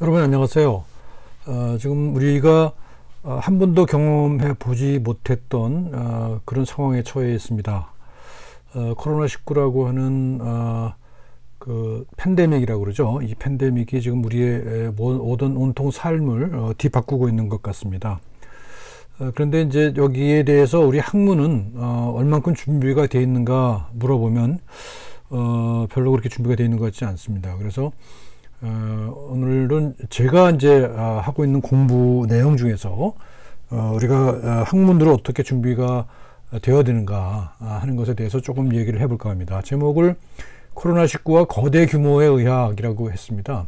여러분 안녕하세요. 지금 우리가 한 번도 경험해 보지 못했던 그런 상황에 처해 있습니다. 코로나19라고 하는 그 팬데믹이라고 그러죠. 이 팬데믹이 지금 우리의 모든 온통 삶을 뒤바꾸고 있는 것 같습니다. 그런데 이제 여기에 대해서 우리 학문은 얼만큼 준비가 되어 있는가 물어보면 별로 그렇게 준비가 되어 있는 것 같지 않습니다. 그래서 오늘은 제가 이제 하고 있는 공부 내용 중에서 우리가 학문으로 어떻게 준비가 되어야 되는가 하는 것에 대해서 조금 얘기를 해볼까 합니다. 제목을 코로나19와 거대 규모의 의학이라고 했습니다.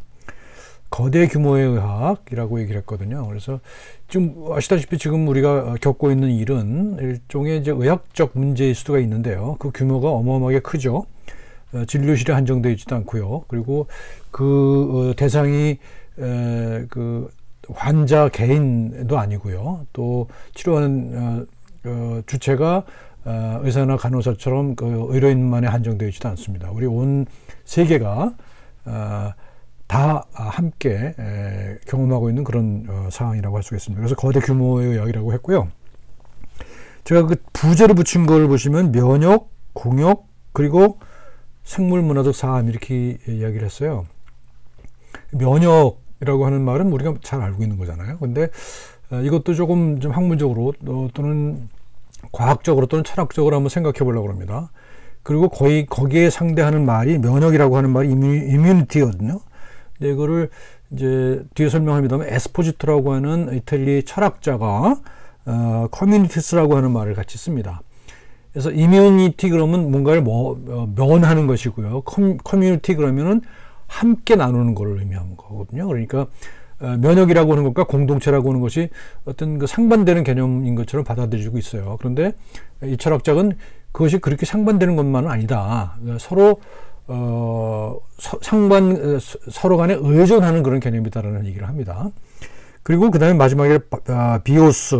거대 규모의 의학이라고 얘기를 했거든요. 그래서 지금 아시다시피 지금 우리가 겪고 있는 일은 일종의 이제 의학적 문제일 수가 있는데요. 그 규모가 어마어마하게 크죠. 진료실에 한정되어 있지도 않고요. 그리고 그 대상이 그 환자 개인도 아니고요. 또 치료하는 주체가 의사나 간호사처럼 그 의료인만에 한정되어 있지도 않습니다. 우리 온 세계가 다 함께 경험하고 있는 그런 상황이라고 할 수 있습니다. 그래서 거대 규모의 의학이라고 했고요. 제가 그 부제를 붙인 걸 보시면 면역, 공역, 그리고 생물문화적 삶 이렇게 이야기를 했어요. 면역이라고 하는 말은 우리가 잘 알고 있는 거잖아요. 근데 이것도 조금 좀 학문적으로 또는 과학적으로 또는 철학적으로 한번 생각해 보려고 합니다. 그리고 거의 거기에 상대하는 말이 면역이라고 하는 말이 이뮤니티거든요. 근데 이거를 이제 뒤에 설명합니다만 에스포지토라고 하는 이탈리아 철학자가 커뮤니티스라고 하는 말을 같이 씁니다. 그래서 이뮤니티 그러면 뭔가를 면하는 것이고요. 커뮤니티 그러면은 함께 나누는 것을 의미하는 거거든요. 그러니까 면역이라고 하는 것과 공동체라고 하는 것이 어떤 그 상반되는 개념인 것처럼 받아들이고 있어요. 그런데 이 철학자는 그것이 그렇게 상반되는 것만은 아니다. 서로 서로 간에 의존하는 그런 개념이다라는 얘기를 합니다. 그리고 그 다음에 마지막에 비오스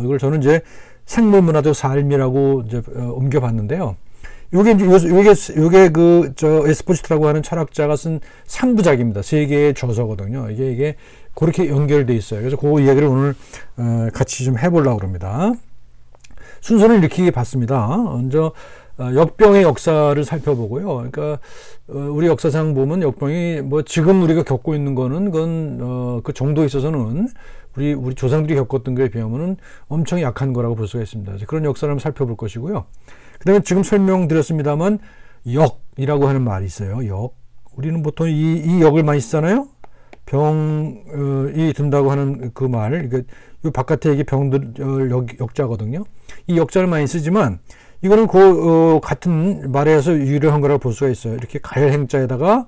이걸 저는 이제 생물문화적 삶이라고 이제 옮겨봤는데요. 요게 에스포지토라고 하는 철학자가 쓴 3부작입니다. 3개의 저서거든요. 이게 그렇게 연결돼 있어요. 그래서 그 이야기를 오늘 같이 좀 해보려고 합니다. 순서는 이렇게 봤습니다. 먼저 역병의 역사를 살펴보고요. 그러니까 우리 역사상 보면 역병이 뭐 지금 우리가 겪고 있는 거는 그건 그 정도에 있어서는 우리 조상들이 겪었던 거에 비하면은 엄청 약한 거라고 볼 수가 있습니다. 그런 역사를 한번 살펴볼 것이고요. 그 다음에 지금 설명드렸습니다만 역이라고 하는 말이 있어요. 역. 우리는 보통 이 역을 많이 쓰잖아요. 병이 든다고 하는 그 말. 이 바깥에 이게 병들 역자거든요. 이 역자를 많이 쓰지만 이거는 같은 말에서 유래한 거라고 볼 수가 있어요. 이렇게 가열행자에다가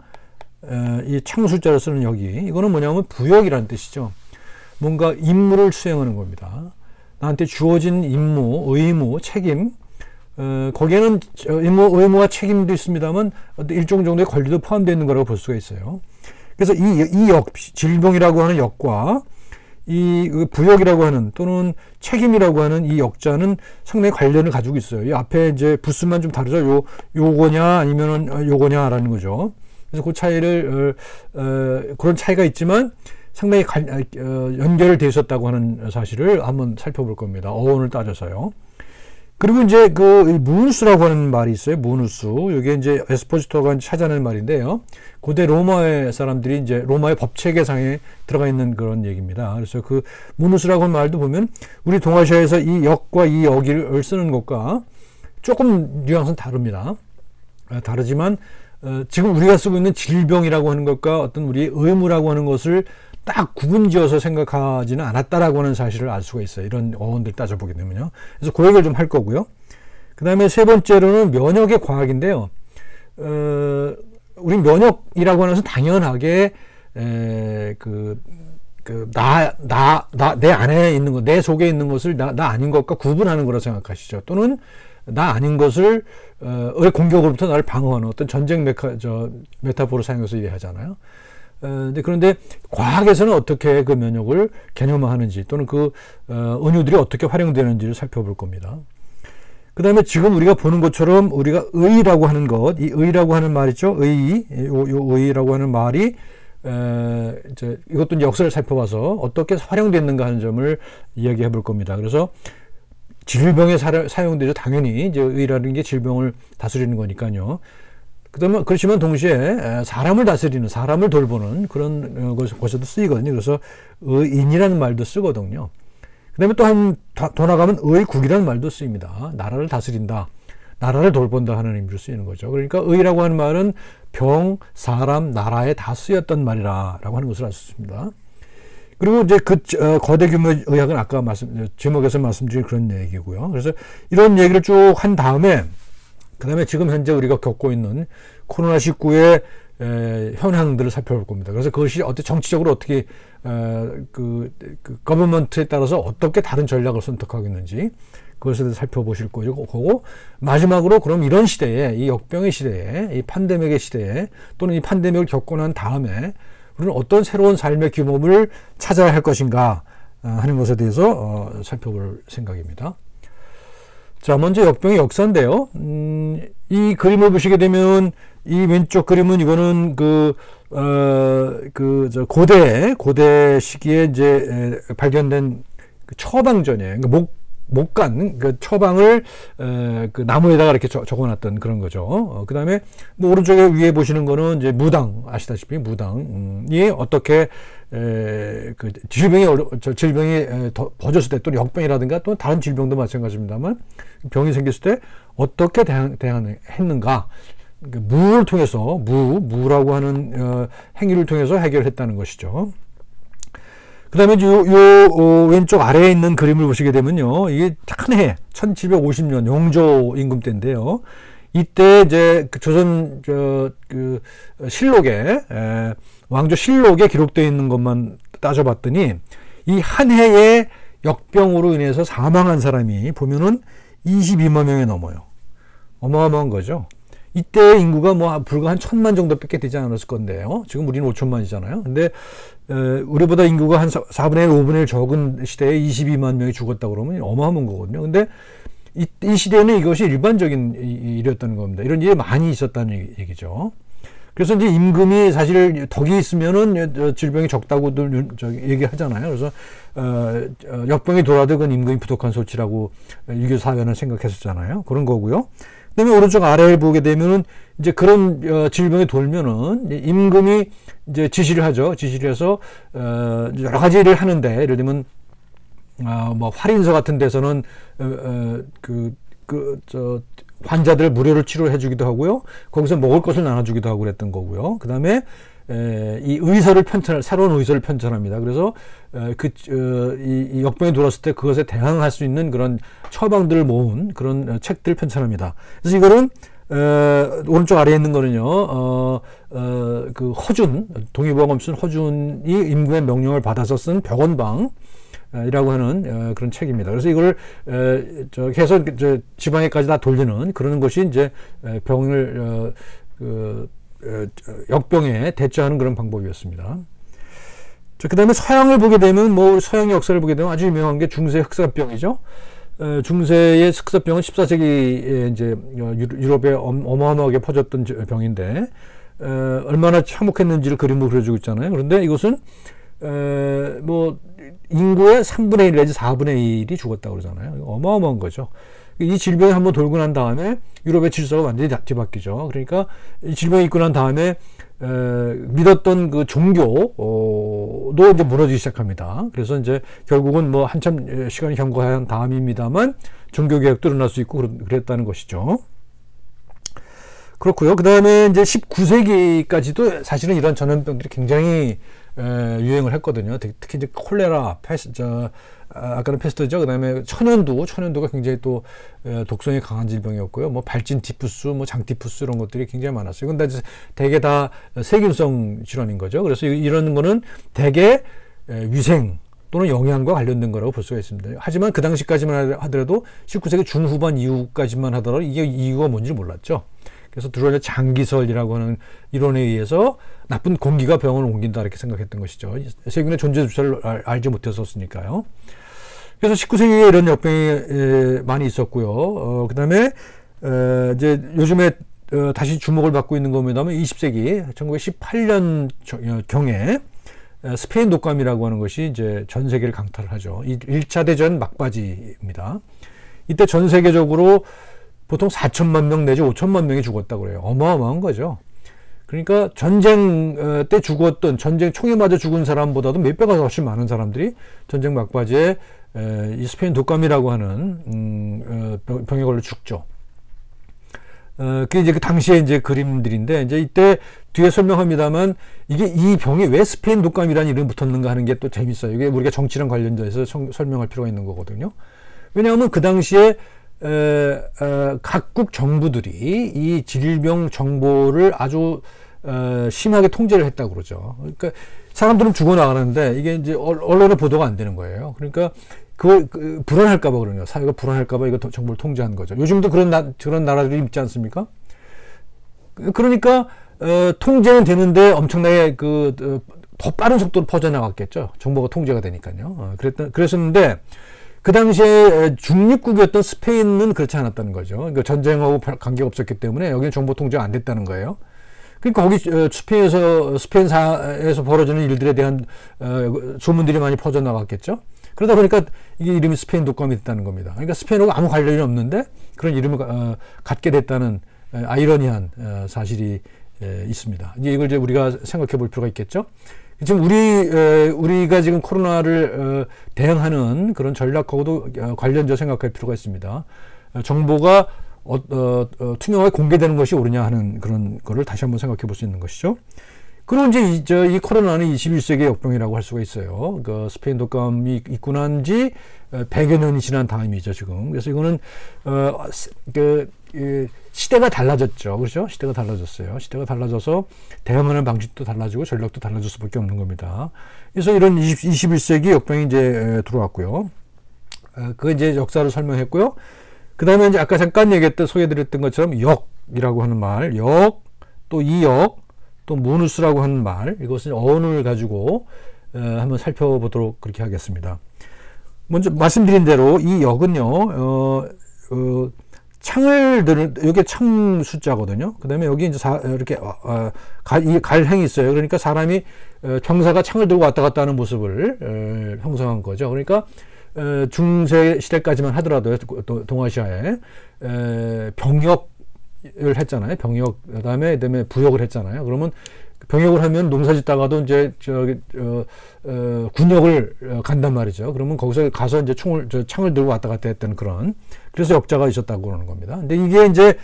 이 창술자를 쓰는 역이. 이거는 뭐냐면 부역이라는 뜻이죠. 뭔가 임무를 수행하는 겁니다. 나한테 주어진 임무, 의무, 책임, 거기에는 임무, 의무와 책임도 있습니다만 일정 정도의 권리도 포함되어 있는 거라고 볼 수가 있어요. 그래서 이 역, 질병이라고 하는 역과 이 부역이라고 하는 또는 책임이라고 하는 이 역자는 상당히 관련을 가지고 있어요. 이 앞에 이제 부수만 좀 다르죠. 요거냐 아니면은 요거냐라는 거죠. 그래서 그 차이를 그런 차이가 있지만 상당히 연결을 되어 있었다고 하는 사실을 한번 살펴볼 겁니다. 어원을 따져서요. 그리고 이제 무누스라고 하는 말이 있어요. 무누스. 이게 이제 에스포지토가 찾아낸 말인데요. 고대 로마의 사람들이 이제 로마의 법체계상에 들어가 있는 그런 얘기입니다. 그래서 그 무누스라고 하는 말도 보면 우리 동아시아에서 이 역과 이 역을 쓰는 것과 조금 뉘앙스는 다릅니다. 다르지만 지금 우리가 쓰고 있는 질병이라고 하는 것과 어떤 우리의 의무라고 하는 것을 딱 구분지어서 생각하지는 않았다라고 하는 사실을 알 수가 있어요. 이런 어원들 따져보게 되면요. 그래서 그 얘기를 좀 할 거고요. 그 다음에 세 번째로는 면역의 과학인데요. 우리 면역이라고 하는 것은 당연하게 내 안에 있는 것, 내 속에 있는 것을 나 아닌 것과 구분하는 거라 생각하시죠. 또는 나 아닌 것을 공격으로부터 나를 방어하는 어떤 전쟁 메타포를 사용해서 이해하잖아요. 그런데 과학에서는 어떻게 그 면역을 개념화하는지 또는 그 은유들이 어떻게 활용되는지를 살펴볼 겁니다. 그 다음에 지금 우리가 보는 것처럼 우리가 의라고 하는 것, 이 의라고 하는 말 있죠? 의라고 하는 말이 이제 이것도 이제 역사를 살펴봐서 어떻게 활용됐는가 하는 점을 이야기해 볼 겁니다. 그래서 질병에 사용되죠. 당연히 이제 의라는 게 질병을 다스리는 거니까요. 그다음에 그렇지만 동시에 사람을 다스리는, 사람을 돌보는 그런 곳에도 쓰이거든요. 그래서 의인이라는 말도 쓰거든요. 그다음에 또 더 나가면 의국이라는 말도 쓰입니다. 나라를 다스린다, 나라를 돌본다 하는 의미로 쓰이는 거죠. 그러니까 의라고 하는 말은 병, 사람, 나라에 다 쓰였던 말이라고 하는 것을 알 수 있습니다. 그리고 이제 거대 규모의 의학은 아까 제목에서 말씀드린 그런 얘기고요. 그래서 이런 얘기를 쭉 한 다음에, 그 다음에 지금 현재 우리가 겪고 있는 코로나19의 현황들을 살펴볼 겁니다. 그래서 그것이 정치적으로 어떻게, 거버먼트에 따라서 어떻게 다른 전략을 선택하겠는지, 그것에 대해서 살펴보실 거고, 마지막으로 그럼 이런 시대에, 이 역병의 시대에, 이 팬데믹의 시대에, 또는 이 팬데믹을 겪고 난 다음에, 우리는 어떤 새로운 삶의 규모를 찾아야 할 것인가 하는 것에 대해서 살펴볼 생각입니다. 자, 먼저 역병의 역사인데요. 이 그림을 보시게 되면 이 왼쪽 그림은 이거는 고대 시기에 이제 발견된 처방전이에요. 그러니까 목간, 그 처방을 그 나무에다가 이렇게 적어놨던 그런 거죠. 그 다음에 뭐 오른쪽에 위에 보시는 거는 이제 무당, 아시다시피 무당이 어떻게 그 질병이 번졌을 때, 또는 역병이라든가 또 다른 질병도 마찬가지입니다만 병이 생겼을 때 어떻게 대응했는가, 무를 통해서 무라고 하는 행위를 통해서 해결했다는 것이죠. 그 다음에 왼쪽 아래에 있는 그림을 보시게 되면요. 이게 한 해, 1750년 용조 임금 때인데요. 이때 이제 조선, 실록에, 왕조 실록에 기록되어 있는 것만 따져봤더니 이 한 해에 역병으로 인해서 사망한 사람이 보면은 22만 명이 넘어요. 어마어마한 거죠. 이때 인구가 뭐 불과 한 1000만 정도밖에 되지 않았을 건데요. 지금 우리는 5천만이잖아요. 근데 우리보다 인구가 한 4분의 1, 5분의 1 적은 시대에 22만 명이 죽었다 그러면 어마어마한 거거든요. 근데 이 시대에는 이것이 일반적인 일이었다는 겁니다. 이런 일이 많이 있었다는 얘기죠. 그래서 이제 임금이 사실 덕이 있으면은 질병이 적다고들 얘기하잖아요. 그래서 역병이 돌아도 그건 임금이 부족한 소치라고 유교 사회는 생각했었잖아요. 그런 거고요. 그다음에 오른쪽 아래를 보게 되면은 이제 그런 질병이 돌면은 임금이 이제 지시를 하죠. 지시를 해서 여러 가지 일을 하는데, 예를 들면 뭐 활인서 같은 데서는 환자들 무료로 치료해 주기도 하고요. 거기서 먹을 것을 나눠주기도 하고 그랬던 거고요. 그 다음에 이 새로운 의서를 편찬합니다. 그래서 이 역병이 돌았을 때 그것에 대항할 수 있는 그런 처방들을 모은 그런 책들을 편찬합니다. 그래서 이거는 오른쪽 아래에 있는 거는요, 그 허준, 동의보감 쓴 허준이 임금의 명령을 받아서 쓴 벽원방 이라고 하는 그런 책입니다. 그래서 이걸 해서 지방에까지 다 돌리는 그런 것이 이제 병을 역병에 대처하는 그런 방법이었습니다. 그 다음에 서양을 보게 되면, 뭐 서양의 역사를 보게 되면 아주 유명한 게 중세 흑사병이죠. 중세의 흑사병은 14세기에 이제 유럽에 어마어마하게 퍼졌던 병인데, 얼마나 참혹했는지를 그림으로 그려주고 있잖아요. 그런데 이것은 뭐 인구의 3분의 1 내지 4분의 1이 죽었다고 그러잖아요. 어마어마한 거죠. 이 질병이 한번 돌고 난 다음에 유럽의 질서가 완전히 뒤바뀌죠. 그러니까 이 질병이 있고 난 다음에 믿었던 그 종교도 이제 무너지기 시작합니다. 그래서 이제 결국은 뭐 한참 시간이 경과한 다음입니다만 종교개혁도 일어날 수 있고 그랬다는 것이죠. 그렇고요. 그 다음에 이제 19세기까지도 사실은 이런 전염병들이 굉장히 유행을 했거든요. 특히 이제 콜레라, 아까는 패스트죠. 그 다음에 천연두가 굉장히 또 독성이 강한 질병이었고요. 뭐 발진 티푸스, 뭐 장티푸스 이런 것들이 굉장히 많았어요. 근데 대개 다 세균성 질환인 거죠. 그래서 이런 거는 대개 위생 또는 영양과 관련된 거라고 볼 수가 있습니다. 하지만 그 당시까지만 하더라도 19세기 중후반 이후까지만 하더라도 이게 이유가 뭔지 몰랐죠. 그래서 주로 장기설이라고 하는 이론에 의해서 나쁜 공기가 병을 옮긴다 이렇게 생각했던 것이죠. 세균의 존재조차를 알지 못했었으니까요. 그래서 19세기에 이런 역병이 많이 있었고요. 그 다음에 이제 요즘에 다시 주목을 받고 있는 겁니다만 20세기 1918년 경에 스페인 독감이라고 하는 것이 이제 전 세계를 강타를 하죠. 1차 대전 막바지입니다. 이때 전 세계적으로 보통 4천만 명 내지 5천만 명이 죽었다고 그래요. 어마어마한 거죠. 그러니까 전쟁 때 죽었던, 전쟁 총에 맞아 죽은 사람보다도 몇 배가 훨씬 많은 사람들이 전쟁 막바지에 이 스페인 독감이라고 하는 병에 걸려 죽죠. 그게 이제 그 당시에 이제 그림들인데, 이제 이때 뒤에 설명합니다만, 이게 이 병이 왜 스페인 독감이라는 이름이 붙었는가 하는 게 또 재밌어요. 이게 우리가 정치랑 관련돼서 설명할 필요가 있는 거거든요. 왜냐하면 그 당시에 각국 정부들이 이 질병 정보를 아주 심하게 통제를 했다고 그러죠. 그러니까 사람들은 죽어나가는데 이게 이제 언론에 보도가 안 되는 거예요. 그러니까 불안할까봐 그러는 거예요. 사회가 불안할까봐 이거 정보를 통제하는 거죠. 요즘도 그런 나라들이 있지 않습니까? 그러니까 통제는 되는데 엄청나게 더 빠른 속도로 퍼져나갔겠죠. 정보가 통제가 되니까요. 그랬었는데 그 당시에 중립국이었던 스페인은 그렇지 않았다는 거죠. 그러니까 전쟁하고 관계가 없었기 때문에 여기는 정보 통제가 안 됐다는 거예요. 그러니까 거기 스페인사에서 벌어지는 일들에 대한 소문들이 많이 퍼져나갔겠죠. 그러다 보니까 이게 이름이 스페인 독감이 됐다는 겁니다. 그러니까 스페인하고 아무 관련이 없는데 그런 이름을 갖게 됐다는 아이러니한 사실이 있습니다. 이걸 이제 우리가 생각해 볼 필요가 있겠죠. 지금 우리가 지금 코로나를 대응하는 그런 전략하고도 관련해서 생각할 필요가 있습니다. 정보가 투명하게 공개되는 것이 옳으냐 하는 그런 거를 다시 한번 생각해 볼 수 있는 것이죠. 그리고 이제 이 코로나는 21세기 역병이라고 할 수가 있어요. 그 스페인 독감이 있고 난 지 100여 년이 지난 다음이죠, 지금. 그래서 이거는 시대가 달라졌죠. 그렇죠? 시대가 달라졌어요. 시대가 달라져서 대응하는 방식도 달라지고 전략도 달라질 수밖에 없는 겁니다. 그래서 이런 21세기 역병이 이제 들어왔고요. 그 이제 역사를 설명했고요. 그 다음에 이제 아까 잠깐 소개해드렸던 것처럼 역이라고 하는 말, 또 이역, 또 모누스라고 하는 말, 이것은 어원을 가지고 한번 살펴보도록 그렇게 하겠습니다. 먼저 말씀드린 대로 이 역은요, 이게 창 숫자거든요. 그 다음에 여기 이제 이렇게 갈행이 있어요. 그러니까 사람이 병사가 창을 들고 왔다 갔다 하는 모습을 형성한 거죠. 그러니까 중세 시대까지만 하더라도 동아시아에 병역을 했잖아요. 병역, 그다음에 부역을 했잖아요. 그러면 병역을 하면 농사 짓다가도 이제 군역을 간단 말이죠. 그러면 거기서 가서 이제 창을 들고 왔다 갔다 했다는 그래서 역자가 있었다고 그러는 겁니다. 근데 이게 이제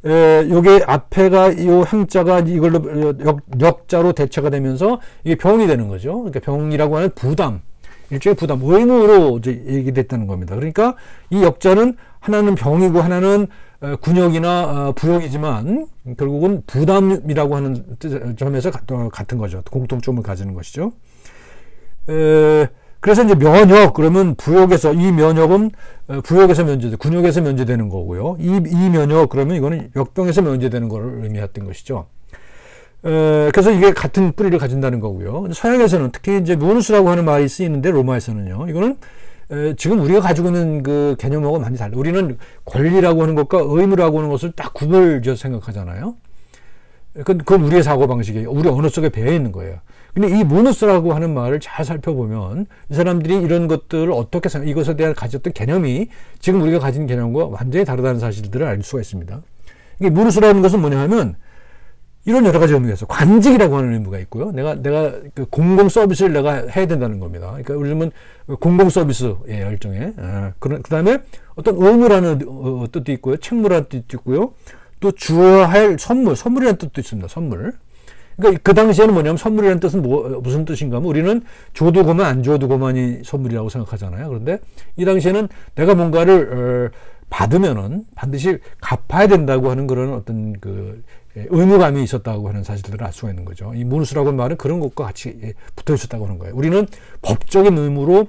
요게 앞에가 요 행자가 이걸로 역자로 대체가 되면서 이게 병이 되는 거죠. 그러니까 병이라고 하는 부담, 일종의 부담, 의무로 이제 얘기됐다는 겁니다. 그러니까 이 역자는 하나는 병이고 하나는 군역이나 부역이지만 결국은 부담이라고 하는 점에서 같은 거죠. 공통점을 가지는 것이죠. 그래서 이제 면역, 그러면 이 면역은 부역에서 군역에서 면제되는 거고요. 이 면역, 그러면 이거는 역병에서 면제되는 것을 의미했던 것이죠. 그래서 이게 같은 뿌리를 가진다는 거고요. 서양에서는 특히 이제 모누스라고 하는 말이 쓰이는데 로마에서는요. 이거는 지금 우리가 가지고 있는 그 개념하고 많이 달라요. 우리는 권리라고 하는 것과 의무라고 하는 것을 딱 구별지어서 생각하잖아요. 그건 우리의 사고방식이에요. 우리 언어 속에 배어 있는 거예요. 근데 이 모누스라고 하는 말을 잘 살펴보면 이 사람들이 이런 것들을 어떻게 이것에 대한 가졌던 개념이 지금 우리가 가진 개념과 완전히 다르다는 사실들을 알 수가 있습니다. 이게 모누스라는 것은 뭐냐 하면 이런 여러 가지 의미가 있어요. 관직이라고 하는 의미가 있고요. 내가 그 공공 서비스를 내가 해야 된다는 겁니다. 그러니까 우리 는 공공 서비스예요, 일종의. 그 다음에 어떤 의무라는 뜻도 있고요. 책무라는 뜻도 있고요. 또 주어야 할 선물이라는 뜻도 있습니다. 선물. 그러니까 그 당시에는 뭐냐면 선물이라는 뜻은 무슨 뜻인가 하면 우리는 줘도 고만 안 줘도 고만이 선물이라고 생각하잖아요. 그런데 이 당시에는 내가 뭔가를 받으면은 반드시 갚아야 된다고 하는 그런 어떤 의무감이 있었다고 하는 사실들을 알 수가 있는 거죠. 이 모누스라고 하는 말은 그런 것과 같이 붙어 있었다고 하는 거예요. 우리는 법적인 의무로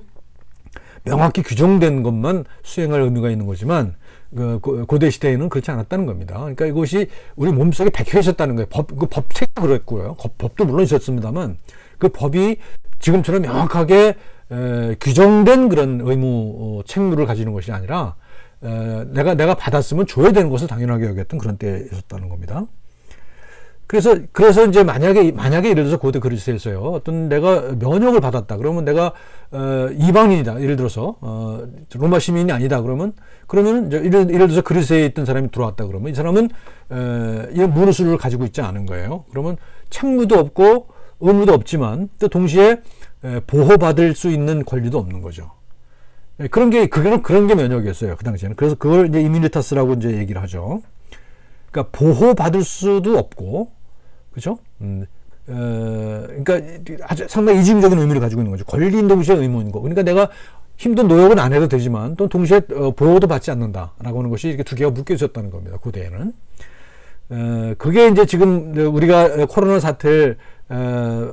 명확히 규정된 것만 수행할 의무가 있는 거지만 고대 시대에는 그렇지 않았다는 겁니다. 그러니까 이것이 우리 몸속에 박혀 있었다는 거예요. 법책도 그랬고요. 법도 물론 있었습니다만 그 법이 지금처럼 명확하게 규정된 그런 의무 책무를 가지는 것이 아니라 내가 받았으면 줘야 되는 것을 당연하게 여겼던 그런 때에 있었다는 겁니다. 그래서 이제 만약에 예를 들어서 고대 그리스에서요, 어떤 내가 면역을 받았다. 그러면 내가, 이방인이다. 예를 들어서, 로마 시민이 아니다. 그러면 이제 예를 들어서 그리스에 있던 사람이 들어왔다. 그러면 이 사람은, 이런 문호수를 가지고 있지 않은 거예요. 그러면 책무도 없고 의무도 없지만 또 동시에 보호받을 수 있는 권리도 없는 거죠. 그런 게 면역이었어요. 그 당시에는. 그래서 그걸 이제 이뮤니타스라고 이제 얘기를 하죠. 그러니까 보호받을 수도 없고, 그죠? 그러니까 아주 상당히 이중적인 의미를 가지고 있는 거죠. 권리인 동시에 의무인 거. 그러니까 내가 힘든 노역은 안 해도 되지만 또 동시에 보호도 받지 않는다라고 하는 것이 이렇게 두 개가 묶여 있었다는 겁니다. 고대에는. 그게 이제 지금 우리가 코로나 사태를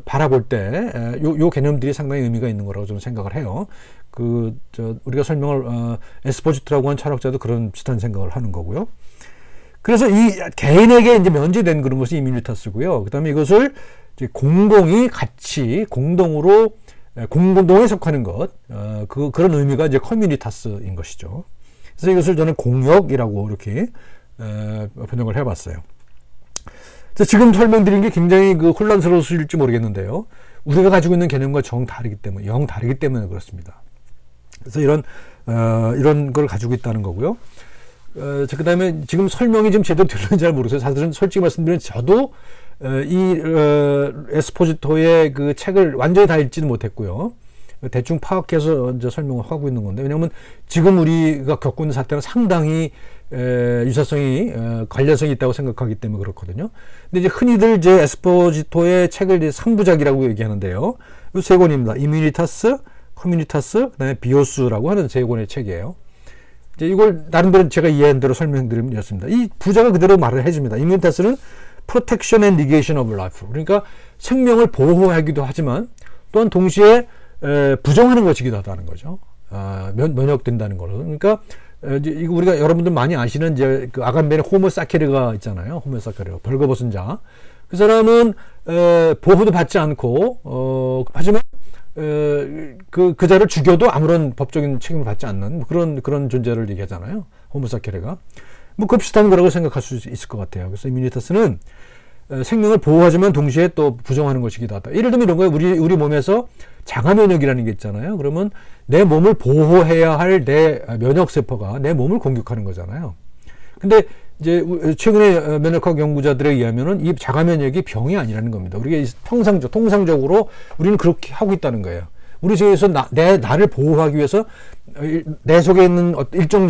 바라볼 때 요 개념들이 상당히 의미가 있는 거라고 저는 생각을 해요. 우리가 설명을 에스포지토라고 하는 철학자도 그런 비슷한 생각을 하는 거고요. 그래서 이 개인에게 이제 면제된 그런 것이 이뮤니타스고요. 그다음에 이것을 이제 공공이 같이 공동에 속하는 것, 그런 의미가 이제 커뮤니타스인 것이죠. 그래서 이것을 저는 공역이라고 이렇게 번역을 해봤어요. 지금 설명드린 게 굉장히 혼란스러우실지 모르겠는데요. 우리가 가지고 있는 개념과 영 다르기 때문에 그렇습니다. 그래서 이런 걸 가지고 있다는 거고요. 그 다음에 지금 설명이 좀 제대로 되는지 잘 모르겠어요. 사실은 솔직히 말씀드리면 저도 이 에스포지토의 그 책을 완전히 다 읽지는 못했고요. 대충 파악해서 이제 설명을 하고 있는 건데, 왜냐하면 지금 우리가 겪고 있는 사태는 상당히 유사성이 관련성이 있다고 생각하기 때문에 그렇거든요. 근데 이제 흔히들 이제 에스포지토의 책을 이제 3부작이라고 얘기하는데요. 이 세 권입니다. 이뮤니타스, 커뮤니타스, 그다음에 비오스라고 하는 세 권의 책이에요. 이제 이걸 나름대로 제가 이해한 대로 설명드렸습니다. 이 부자가 그대로 말을 해줍니다. 이뮤니타스는 Protection and Negation of Life. 그러니까 생명을 보호하기도 하지만 또한 동시에 부정하는 것이기도 하다는 거죠. 면역된다는 거로. 그러니까 이거 우리가 여러분들 많이 아시는 이제 그 아간벤의 호모사케르가 있잖아요. 호모사케르, 벌거벗은 자. 그 사람은 보호도 받지 않고 하지만 그 자를 죽여도 아무런 법적인 책임을 받지 않는 그런 존재를 얘기하잖아요. 호모사케르가. 그 비슷한 거라고 생각할 수 있을 것 같아요. 그래서 이뮤니타스는 생명을 보호하지만 동시에 또 부정하는 것이기도 하다. 예를 들면 이런 거예요. 우리 몸에서 자가 면역이라는 게 있잖아요. 그러면 내 몸을 보호해야 할 내 면역 세포가 내 몸을 공격하는 거잖아요. 근데 이제 최근에 면역학 연구자들에 의하면은 이 자가 면역이 병이 아니라는 겁니다. 우리가 통상적으로 우리는 그렇게 하고 있다는 거예요. 우리 속에서 나를 보호하기 위해서 내 속에 있는 일정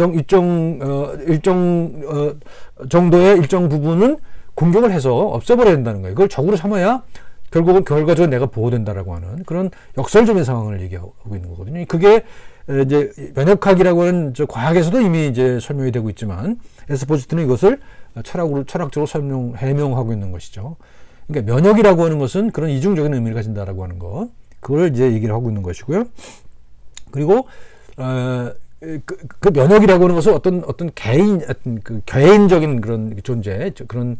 정도의 일정 부분은 공격을 해서 없애버려야 된다는 거예요. 그걸 적으로 삼아야 결국은 결과적으로 내가 보호된다라고 하는 그런 역설적인 상황을 얘기하고 있는 거거든요. 그게 이제 면역학이라고 하는 과학에서도 이미 이제 설명이 되고 있지만 에스포지토는 이것을 철학적으로 해명하고 있는 것이죠. 그러니까 면역이라고 하는 것은 그런 이중적인 의미를 가진다라고 하는 것, 그걸 이제 얘기를 하고 있는 것이고요. 그리고 그 면역이라고 하는 것은 어떤 개인적인 그런 존재, 그런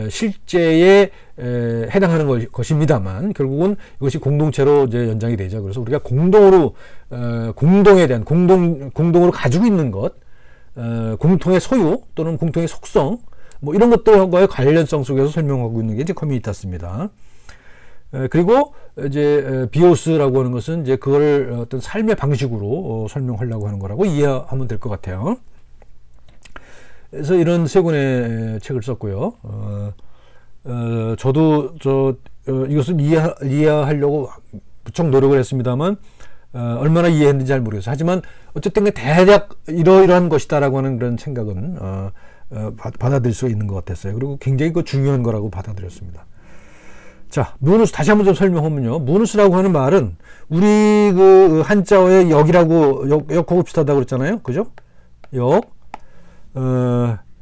실제에 해당하는 것입니다만 결국은 이것이 공동체로 이제 연장이 되죠. 그래서 우리가 공동에 대한 공동으로 가지고 있는 것, 공통의 소유 또는 공통의 속성, 뭐 이런 것들과의 관련성 속에서 설명하고 있는 게 이제 커뮤니타스입니다. 그리고 이제 비오스라고 하는 것은 이제 그걸 어떤 삶의 방식으로 설명하려고 하는 거라고 이해하면 될 것 같아요. 그래서 이런 세 권의 책을 썼고요. 저도 이것을 이해하려고 무척 노력을 했습니다만 얼마나 이해했는지 잘 모르겠어요. 하지만 어쨌든 대략 이러이러한 것이다라고 하는 그런 생각은 받아들일 수 있는 것 같았어요. 그리고 굉장히 중요한 거라고 받아들였습니다. 자, 무누스 다시 한번 좀 설명하면요. 무누스라고 하는 말은 우리 그 한자어의 역하고 비슷하다고 그랬잖아요. 그죠?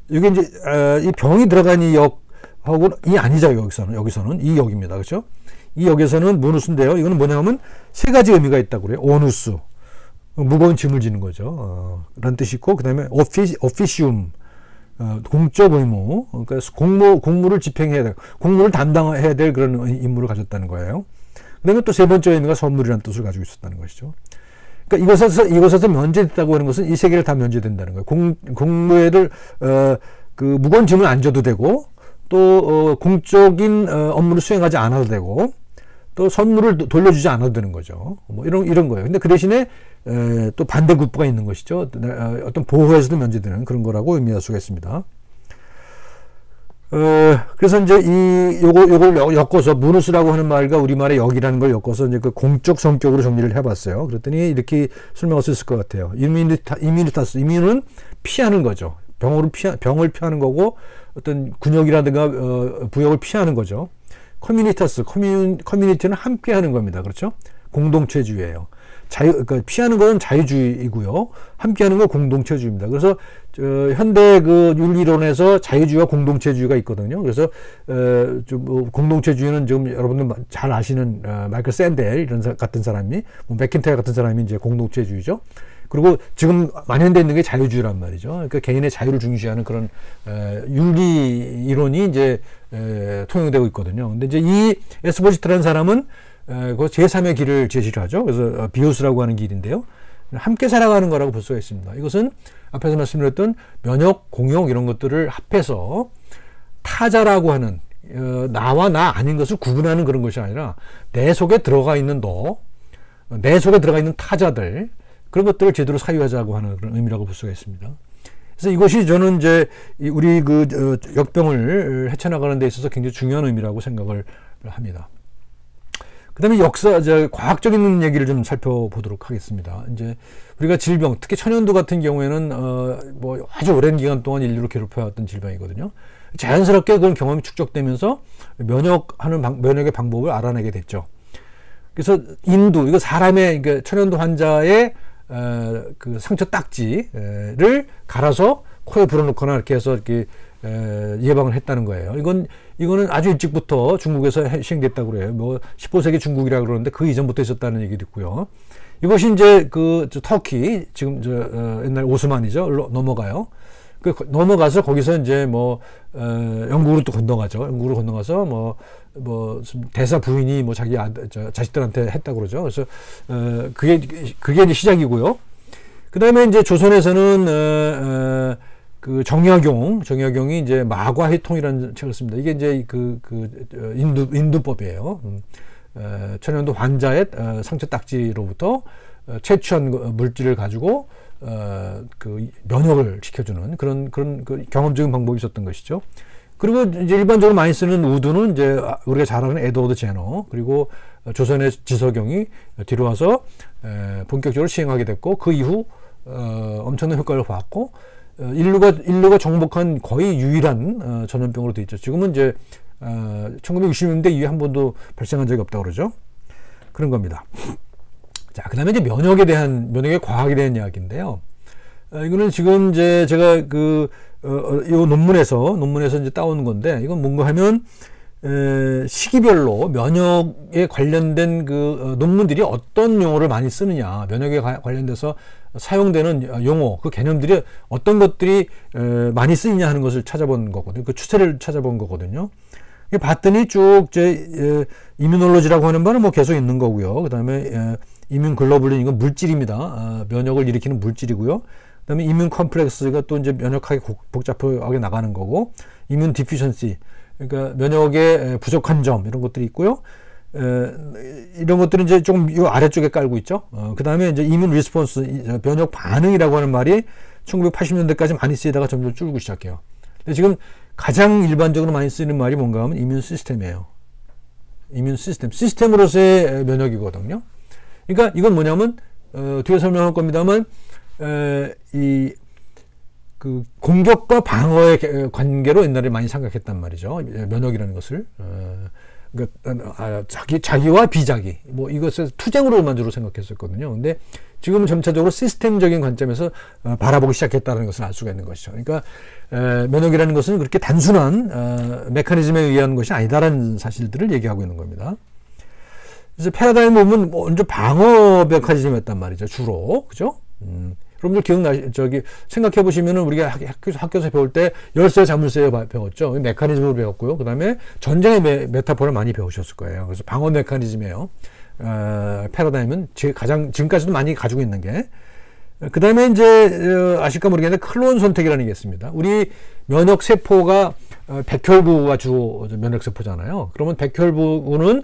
이게 이제 이 병이 들어간 이 역하고는 이 아니죠. 여기서는 이 역입니다. 그렇죠? 이 역에서는 무누스인데요. 이거는 뭐냐면 세 가지 의미가 있다고 그래요. 오누스, 무거운 짐을 지는 거죠. 라는 뜻이 있고, 그 다음에 오피시움, 공적 의무, 그러니까 공무를 집행해야 될, 공무를 담당해야 될 그런 임무를 가졌다는 거예요. 그 다음에 또 세 번째 의미가 선물이라는 뜻을 가지고 있었다는 것이죠. 그러니까 이것에서 면제됐다고 하는 것은 이 세 개를 다 면제된다는 거예요. 공무에를, 그 무거운 짐을 안 져도 되고, 또 공적인 업무를 수행하지 않아도 되고 또 선물을 돌려주지 않아도 되는 거죠. 뭐 이런 거예요. 근데 그 대신에 또 반대급부가 있는 것이죠. 어떤 보호에서도 면제되는 그런 거라고 의미할 수가 있습니다. 그래서 이제 요걸 엮어서 무누스라고 하는 말과 우리말의 역이라는 걸 엮어서 이제 그 공적 성격으로 정리를 해봤어요. 그랬더니 이렇게 설명할 수 있을 것 같아요. 이뮤니타스, 이뮤는 피하는 거죠. 병을 피하는 거고 어떤 군역이라든가 부역을 피하는 거죠. 커뮤니타스, 커뮤니티는 함께 하는 겁니다. 그렇죠? 공동체주의예요. 그러니까 피하는 것은 자유주의이고요. 함께하는 건 공동체주의입니다. 그래서 현대 그 윤리론에서 자유주의와 공동체주의가 있거든요. 그래서 공동체주의는 지금 여러분들 잘 아시는 마이클 샌델 이런 같은 사람이, 뭐 맥킨타이어 같은 사람이 이제 공동체주의죠. 그리고 지금 만연되어 있는 게 자유주의란 말이죠. 그러니까 개인의 자유를 중시하는 그런 윤리 이론이 이제 통용되고 있거든요. 근데 이제 이 에스포지토라는 사람은 그 제3의 길을 제시를 하죠. 그래서 비오스라고 하는 길인데요. 함께 살아가는 거라고 볼 수가 있습니다. 이것은 앞에서 말씀드렸던 면역, 공용 이런 것들을 합해서 타자라고 하는 나와 나 아닌 것을 구분하는 그런 것이 아니라 내 속에 들어가 있는 내 속에 들어가 있는 타자들, 그런 것들을 제대로 사유하자고 하는 그런 의미라고 볼 수가 있습니다. 그래서 이것이 저는 이제 우리 그 역병을 헤쳐나가는 데 있어서 굉장히 중요한 의미라고 생각을 합니다. 그 다음에 과학적인 얘기를 좀 살펴보도록 하겠습니다. 이제 우리가 질병, 특히 천연두 같은 경우에는 뭐 아주 오랜 기간 동안 인류를 괴롭혀왔던 질병이거든요. 자연스럽게 그런 경험이 축적되면서 면역의 방법을 알아내게 됐죠. 그래서 이거 사람의, 그러니까 천연두 환자의 그 상처 딱지를 갈아서 코에 불어넣거나 이렇게 해서 이렇게 예방을 했다는 거예요. 이거는 아주 일찍부터 중국에서 시행됐다고 그래요. 뭐 15세기 중국이라고 그러는데 그 이전부터 있었다는 얘기도 있고요. 이것이 이제 터키, 지금 옛날 오스만이죠. 넘어가요. 넘어가서 거기서 이제 영국으로 또 건너가죠. 영국으로 건너가서 대사 부인이 자기 자식들한테 했다고 그러죠. 그래서 그게 이제 시작이고요. 그 다음에 이제 조선에서는 그 정약용이 이제 마과해통이라는 책을 씁니다. 이게 이제 인두법이에요. 천연두 환자의 상처 딱지로부터 채취한 물질을 가지고 그 면역을 시켜주는 그런 그 경험적인 방법이 있었던 것이죠. 그리고 이제 일반적으로 많이 쓰는 우두는 이제 우리가 잘 아는 에드워드 제너, 그리고 조선의 지석영이 뒤로 와서 본격적으로 시행하게 됐고, 그 이후 엄청난 효과를 봤고, 인류가 정복한 거의 유일한 전염병으로 되어 있죠. 지금은 이제 1960년대 이후에 한 번도 발생한 적이 없다고 그러죠. 그런 겁니다. 자, 그 다음에 이제 면역의 과학에 대한 이야기인데요. 이거는 지금 이제 제가 이 논문에서 이제 따온 건데, 이건 뭔가 하면, 시기별로 면역에 관련된 그 논문들이 어떤 용어를 많이 쓰느냐, 면역에 관련돼서 사용되는 용어, 그 개념들이 어떤 것들이 많이 쓰이냐 하는 것을 찾아본 거거든요. 그 추세를 찾아본 거거든요. 봤더니 쭉 이뮤놀로지라고 하는 바는 계속 있는 거고요. 그 다음에 이뮨 글로불린, 이건 물질입니다. 면역을 일으키는 물질이고요. 그 다음에 이뮨 컴플렉스가 또 이제 면역하게 복잡하게 나가는 거고, 이뮨 디피션시, 그러니까 면역의 부족한 점, 이런 것들이 있고요. 이런 것들은 이제 조금 이 아래쪽에 깔고 있죠. 그 다음에 이제 이뮨 리스폰스, 면역 반응이라고 하는 말이 1980년대까지 많이 쓰이다가 점점 줄고 시작해요. 근데 지금 가장 일반적으로 많이 쓰이는 말이 뭔가 하면 이뮨 시스템이에요. 이뮨 시스템으로서의 면역이거든요. 그러니까 이건 뭐냐면, 뒤에 설명할 겁니다만, 그 공격과 방어의 관계로 옛날에 많이 생각했단 말이죠. 면역이라는 것을. 그러니까 자기와 비자기, 이것을 투쟁으로만 주로 생각했었거든요. 근데 지금은 점차적으로 시스템적인 관점에서 바라보기 시작했다는 것을 알 수가 있는 것이죠. 그러니까 면역이라는 것은 그렇게 단순한 메커니즘에 의한 것이 아니다라는 사실들을 얘기하고 있는 겁니다. 그래서 패러다임 보면 먼저 방어 메커니즘이었단 말이죠, 주로. 그죠? 여러분들 생각해 보시면은 우리가 학교에서 배울 때 열쇠 자물쇠 배웠죠. 메커니즘을 배웠고요. 그 다음에 전쟁의 메타포를 많이 배우셨을 거예요. 그래서 방어 메커니즘이에요. 패러다임은 지금까지도 많이 가지고 있는 게. 그 다음에 이제 아실까 모르겠는데 클론 선택이라는 게 있습니다. 우리 면역 세포가 백혈구가 주 면역 세포잖아요. 그러면 백혈구는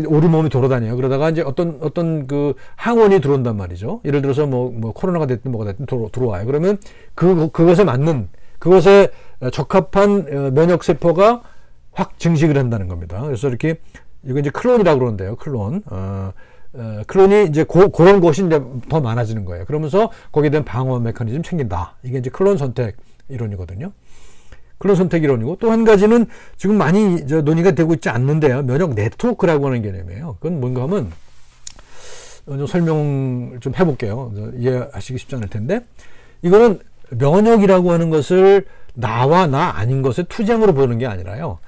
오리몸이 돌아다녀요. 그러다가 이제 어떤 그 항원이 들어온단 말이죠. 예를 들어서 뭐 코로나가 됐든 뭐가 됐든 들어와요. 그러면 그것에 맞는, 그것에 적합한 면역 세포가 확 증식을 한다는 겁니다. 그래서 이렇게 이거 이제 클론이라고 그러는데요. 클론. 클론이 이제 그런 것이 이제 더 많아지는 거예요. 그러면서 거기에 대한 방어 메커니즘 생긴다. 이게 이제 클론 선택 이론이거든요. 클론 선택 이론이고, 또 한 가지는 지금 많이 논의가 되고 있지 않는데요. 면역 네트워크라고 하는 개념이에요. 그건 뭔가 하면 좀 설명 좀 해볼게요. 이해하시기 쉽지 않을 텐데, 이거는 면역이라고 하는 것을 나와 나 아닌 것의 투쟁으로 보는 게 아니라요.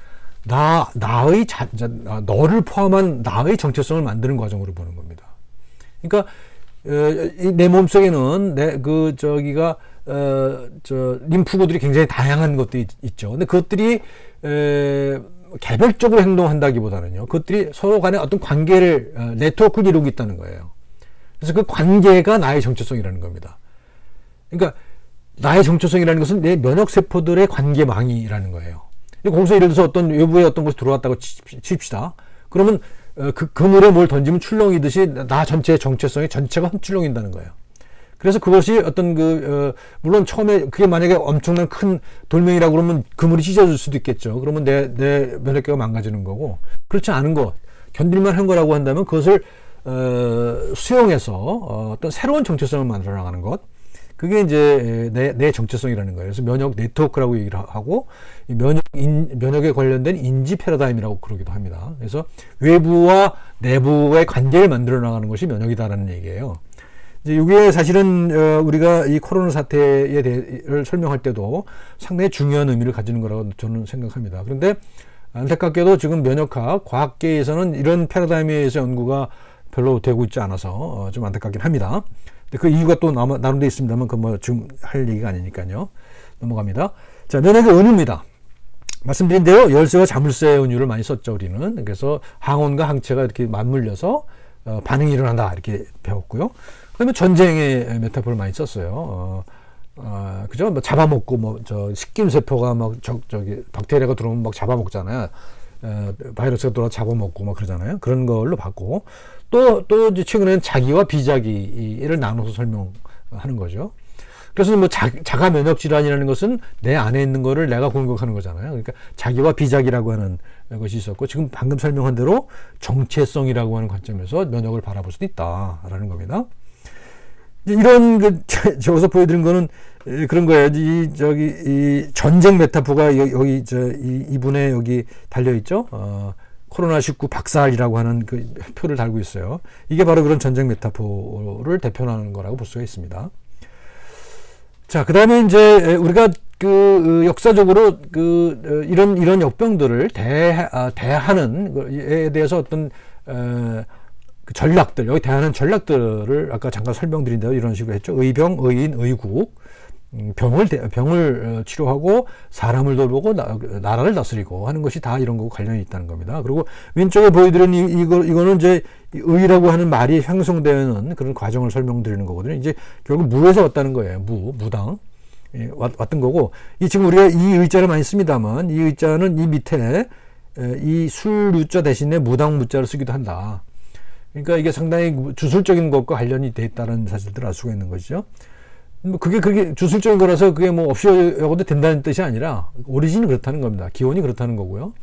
너를 포함한 나의 정체성을 만드는 과정으로 보는 겁니다. 그러니까 내 몸속에는 림프구들이 굉장히 다양한 것들이 있죠. 근데 그것들이 개별적으로 행동한다기보다는요, 그것들이 서로 간에 어떤 관계를, 네트워크를 이루고 있다는 거예요. 그래서 그 관계가 나의 정체성이라는 겁니다. 그러니까 나의 정체성이라는 것은 내 면역세포들의 관계망이라는 거예요. 거기서 예를 들어서 어떤 외부에 어떤 것이 들어왔다고 칩시다. 그러면 그 물에 뭘 던지면 출렁이듯이 나 전체의 정체성이 전체가 흡출렁인다는 거예요. 그래서 그것이 물론 처음에 그게 만약에 엄청난 큰 돌멩이라고 그러면 그물이 찢어질 수도 있겠죠. 그러면 내 면역계가 망가지는 거고, 그렇지 않은 것, 견딜만 한 거라고 한다면 그것을 수용해서 어떤 새로운 정체성을 만들어 나가는 것, 그게 이제 내 정체성이라는 거예요. 그래서 면역 네트워크라고 얘기를 하고, 면역에 관련된 인지 패러다임이라고 그러기도 합니다. 그래서 외부와 내부의 관계를 만들어 나가는 것이 면역이다라는 얘기예요. 이제 이게 사실은 우리가 이 코로나 사태에 대해를 설명할 때도 상당히 중요한 의미를 가지는 거라고 저는 생각합니다. 그런데 안타깝게도 지금 면역학, 과학계에서는 이런 패러다임에 의해서 연구가 별로 되고 있지 않아서 좀 안타깝긴 합니다. 근데 그 이유가 또 나름대로 있습니다만, 지금 할 얘기가 아니니까요. 넘어갑니다. 자, 면역의 은유입니다. 말씀드린 대로 열쇠와 자물쇠의 은유를 많이 썼죠, 우리는. 그래서 항원과 항체가 이렇게 맞물려서 반응이 일어난다, 이렇게 배웠고요. 그 다음에 전쟁의 메타포를 많이 썼어요. 그죠? 잡아먹고, 식균세포가 박테리아가 들어오면 막 잡아먹잖아요. 바이러스가 들어와 잡아먹고 막 그러잖아요. 그런 걸로 봤고, 또 이제 최근에는 자기와 비자기를 나눠서 설명하는 거죠. 그래서 자가 면역 질환이라는 것은 내 안에 있는 거를 내가 공격하는 거잖아요. 그러니까 자기와 비자기라고 하는 것이 있었고, 지금 방금 설명한 대로 정체성이라고 하는 관점에서 면역을 바라볼 수도 있다라는 겁니다. 이런 저기서 보여드린 거는 그런 거예요. 이 전쟁 메타포가 이분의 여기 달려 있죠. 코로나19 박살이라고 하는 그 표를 달고 있어요. 이게 바로 그런 전쟁 메타포를 대표하는 거라고 볼 수가 있습니다. 자, 그 다음에 이제 우리가 역사적으로 이런 역병들을 대하는 에 대해서 어떤 전략들, 여기 대하는 전략들을 아까 잠깐 설명드린 대로 이런 식으로 했죠. 의병, 의인, 의국. 병을 치료하고 사람을 돌보고 나라를 다스리고 하는 것이 다 이런 거고 관련이 있다는 겁니다. 그리고 왼쪽에 보여드린 이거는 이제 의라고 하는 말이 형성되는 그런 과정을 설명드리는 거거든요. 이제 결국 무에서 왔다는 거예요. 무당. 왔던 거고, 지금 우리가 이 의자를 많이 씁니다만, 이 의자는 이 밑에 이 술유자 대신에 무당 무자를 쓰기도 한다. 그러니까 이게 상당히 주술적인 것과 관련이 돼 있다는 사실들을 알 수가 있는 것이죠. 그게 주술적인 거라서 그게 없이 여겨도 된다는 뜻이 아니라 오리진이 그렇다는 겁니다. 기원이 그렇다는 거고요.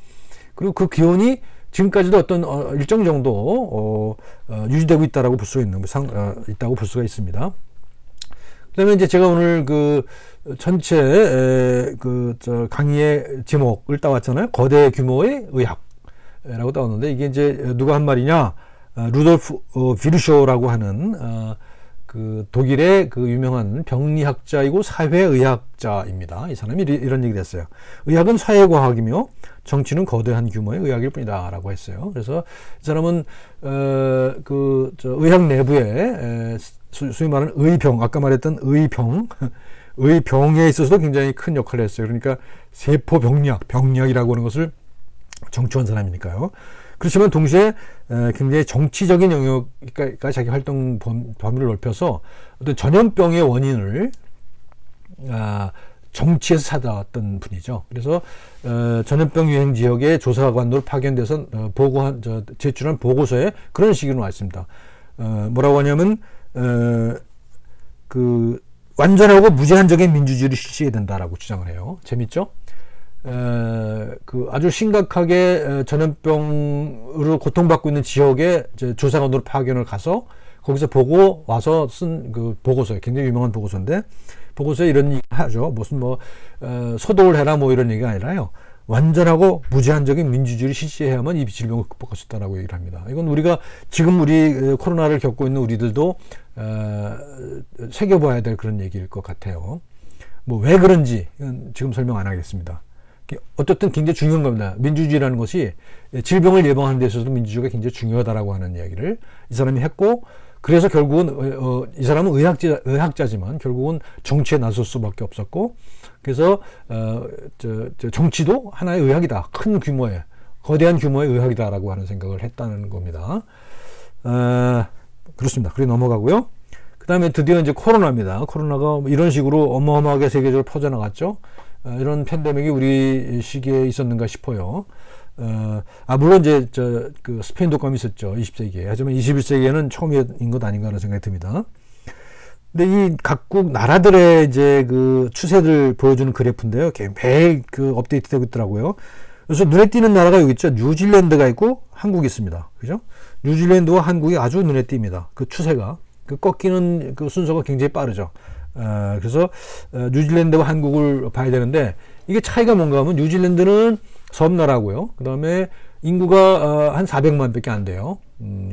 그리고 그 기원이 지금까지도 어떤 일정 정도 유지되고 있다라고 볼 수가 있다고 볼 수가 있습니다. 그다음에 이제 제가 오늘 전체 강의의 제목을 따왔잖아요. 거대 규모의 의학이라고 따왔는데, 이게 이제 누가 한 말이냐? 루돌프 비르쇼라고 하는 독일의 유명한 병리학자이고 사회의학자입니다. 이 사람이 이런 얘기를 했어요. 의학은 사회과학이며 정치는 거대한 규모의 의학일 뿐이다 라고 했어요. 그래서 이 사람은 의학 내부에 소위 말하는 의병, 아까 말했던 의병에 있어서도 굉장히 큰 역할을 했어요. 그러니까 세포병리학이라고 하는 것을 정치한 사람이니까요. 그렇지만 동시에 굉장히 정치적인 영역까지 자기 활동 범위를 넓혀서 어떤 전염병의 원인을 정치에서 찾아왔던 분이죠. 그래서 전염병 유행 지역의 조사관으로 파견돼서 제출한 보고서에 그런 식으로 나와 있습니다. 뭐라고 하냐면 그 완전하고 무제한적인 민주주의를 실시해야 된다라고 주장을 해요. 재밌죠? 그 아주 심각하게 전염병으로 고통받고 있는 지역에 조사관으로 파견을 가서 거기서 보고 와서 쓴 그 보고서예요. 굉장히 유명한 보고서인데, 보고서에 이런 얘기 하죠. 무슨 소독을 해라 뭐 이런 얘기가 아니라요. 완전하고 무제한적인 민주주의를 실시해야만 이 질병을 극복할 수 있다라고 얘기를 합니다. 이건 우리가 지금 우리 코로나를 겪고 있는 우리들도 새겨봐야 될 그런 얘기일 것 같아요. 뭐 왜 그런지 지금 설명 안 하겠습니다. 어쨌든 굉장히 중요한 겁니다. 민주주의라는 것이 질병을 예방하는 데 있어서도 민주주의가 굉장히 중요하다라고 하는 이야기를 이 사람이 했고, 그래서 결국은 이 사람은 의학자지만 결국은 정치에 나설 수밖에 없었고, 그래서 정치도 하나의 의학이다. 큰 규모의 거대한 규모의 의학이다라고 하는 생각을 했다는 겁니다. 그렇습니다. 그래 넘어가고요. 그 다음에 드디어 이제 코로나입니다. 코로나가 이런 식으로 어마어마하게 세계적으로 퍼져나갔죠. 이런 팬데믹이 우리 시기에 있었는가 싶어요. 물론 이제 그 스페인 독감이 있었죠. 20세기에. 하지만 21세기에는 처음인 것 아닌가 하는 생각이 듭니다. 근데 이 각국 나라들의 이제 그 추세를 보여주는 그래프인데요. 매일 그 업데이트 되고 있더라고요. 그래서 눈에 띄는 나라가 여기 있죠. 뉴질랜드가 있고 한국이 있습니다. 그죠? 뉴질랜드와 한국이 아주 눈에 띕니다. 그 추세가. 그 꺾이는 그 순서가 굉장히 빠르죠. 그래서 뉴질랜드와 한국을 봐야 되는데, 이게 차이가 뭔가 하면 뉴질랜드는 섬나라고요. 그 다음에 인구가 한 400만 밖에 안 돼요.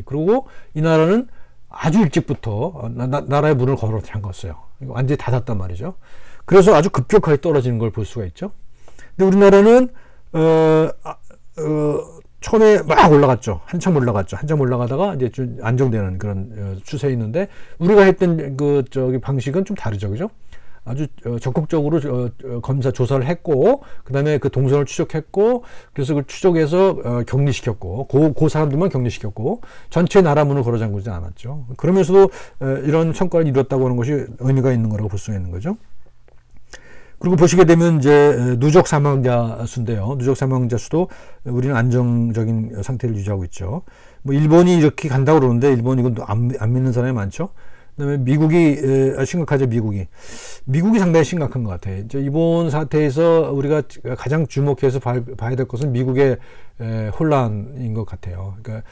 그리고 이 나라는 아주 일찍부터 나라의 문을 걸어 잠갔어요. 완전히 닫았단 말이죠. 그래서 아주 급격하게 떨어지는 걸 볼 수가 있죠. 근데 우리나라는 처음에 막 올라갔죠. 한참 올라가다가 이제 좀 안정되는 그런 추세에 있는데, 우리가 했던 방식은 좀 다르죠. 그죠? 아주 적극적으로 검사 조사를 했고, 그 다음에 그 동선을 추적했고, 그래서 그걸 추적해서 격리시켰고, 그 사람들만 격리시켰고, 전체 나라 문을 걸어 잠그지 않았죠. 그러면서도 이런 성과를 이뤘다고 하는 것이 의미가 있는 거라고 볼 수가 있는 거죠. 그리고 보시게 되면 이제 누적 사망자 수인데요. 누적 사망자 수도 우리는 안정적인 상태를 유지하고 있죠. 뭐 일본이 이렇게 간다고 그러는데, 일본 이건 안 믿는 사람이 많죠. 그다음에 미국이 심각하죠. 미국이 상당히 심각한 것 같아요. 이제 이번 사태에서 우리가 가장 주목해서 봐야 될 것은 미국의 혼란인 것 같아요. 그러니까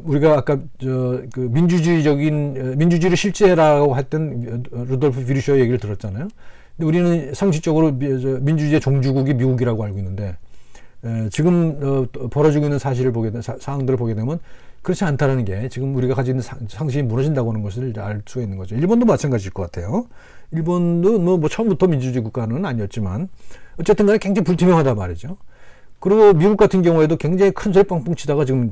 우리가 아까 그 민주주의를 실제라고 했던 루돌프 비르쇼의 얘기를 들었잖아요. 근데 우리는 상식적으로 민주주의의 종주국이 미국이라고 알고 있는데, 지금 벌어지고 있는 상황들을 보게 되면 그렇지 않다는 게, 지금 우리가 가지고 있는 상식이 무너진다고 하는 것을 알 수가 있는 거죠. 일본도 마찬가지일 것 같아요. 일본도 뭐 처음부터 민주주의 국가는 아니었지만 어쨌든 간에 굉장히 불투명하단 말이죠. 그리고 미국 같은 경우에도 굉장히 큰 소리 뻥뻥 치다가 지금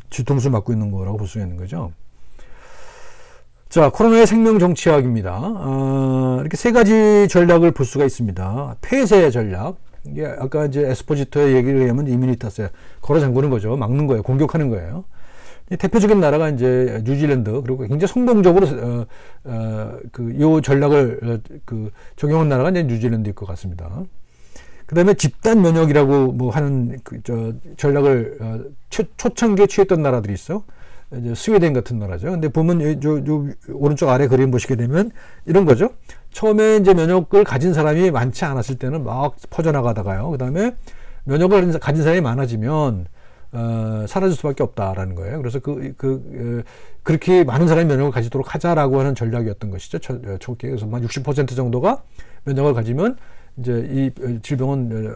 뒤통수를 맞고 있는 거라고 볼 수 있는 거죠. 자, 코로나의 생명 정치학입니다. 이렇게 세 가지 전략을 볼 수가 있습니다. 폐쇄 전략. 이게 아까 이제 에스포지토의 얘기를 하면 이뮤니타스에 걸어 잠그는 거죠. 막는 거예요. 공격하는 거예요. 대표적인 나라가 이제 뉴질랜드, 그리고 굉장히 성공적으로 요 전략을 적용한 나라가 이제 뉴질랜드일 것 같습니다. 그 다음에 집단 면역이라고 뭐 하는 전략을 초창기에 취했던 나라들이 있어. 이제 스웨덴 같은 나라죠. 근데 보면 요 오른쪽 아래 그림 보시게 되면 이런 거죠. 처음에 이제 면역을 가진 사람이 많지 않았을 때는 막 퍼져나가다가요. 그 다음에 면역을 가진 사람이 많아지면 사라질 수밖에 없다라는 거예요. 그래서 그렇게 많은 사람이 면역을 가지도록 하자라고 하는 전략이었던 것이죠. 초기에. 그래서 한 60% 정도가 면역을 가지면 이제 이 질병은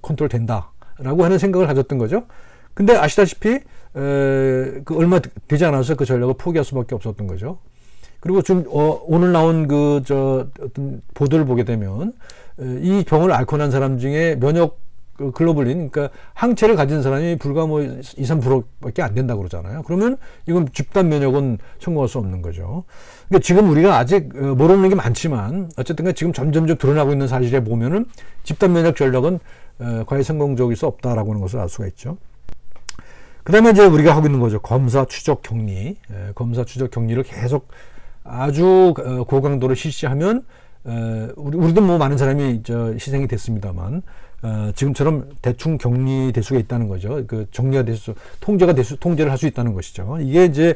컨트롤 된다라고 하는 생각을 가졌던 거죠. 근데 아시다시피 얼마 되지 않아서 그 전략을 포기할 수밖에 없었던 거죠. 그리고 좀 오늘 나온 어떤 보도를 보게 되면 이 병을 앓고 난 사람 중에 면역 글로불린, 그러니까 항체를 가진 사람이 불과 뭐 2, 3%밖에 안 된다고 그러잖아요. 그러면 이건 집단 면역은 성공할 수 없는 거죠. 그러니까 지금 우리가 아직 모르는 게 많지만 어쨌든 지금 점점 드러나고 있는 사실에 보면은 집단 면역 전략은 과연 성공적일 수 없다라고 하는 것을 알 수가 있죠. 그다음에 이제 우리가 하고 있는 거죠. 검사 추적 격리. 검사 추적 격리를 계속 아주 고강도로 실시하면 우리도 뭐 많은 사람이 희생이 됐습니다만 지금처럼 대충 격리될 수가 있다는 거죠. 그 정리가 통제를 할 수 있다는 것이죠. 이게 이제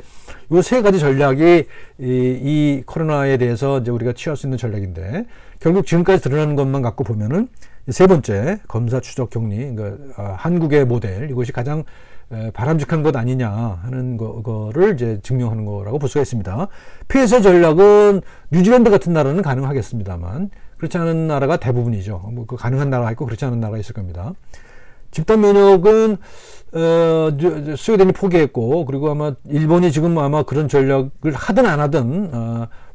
요 세 가지 전략이 이 코로나에 대해서 이제 우리가 취할 수 있는 전략인데, 결국 지금까지 드러나는 것만 갖고 보면은 세 번째 검사 추적 격리, 그러니까 한국의 모델, 이것이 가장 바람직한 것 아니냐 하는 거를 이제 증명하는 거라고 볼 수가 있습니다. 폐쇄 전략은 뉴질랜드 같은 나라는 가능하겠습니다만 그렇지 않은 나라가 대부분이죠. 뭐 그 가능한 나라가 있고 그렇지 않은 나라가 있을 겁니다. 집단 면역은 스웨덴이 포기했고, 그리고 아마 일본이 지금 아마 그런 전략을 하든 안 하든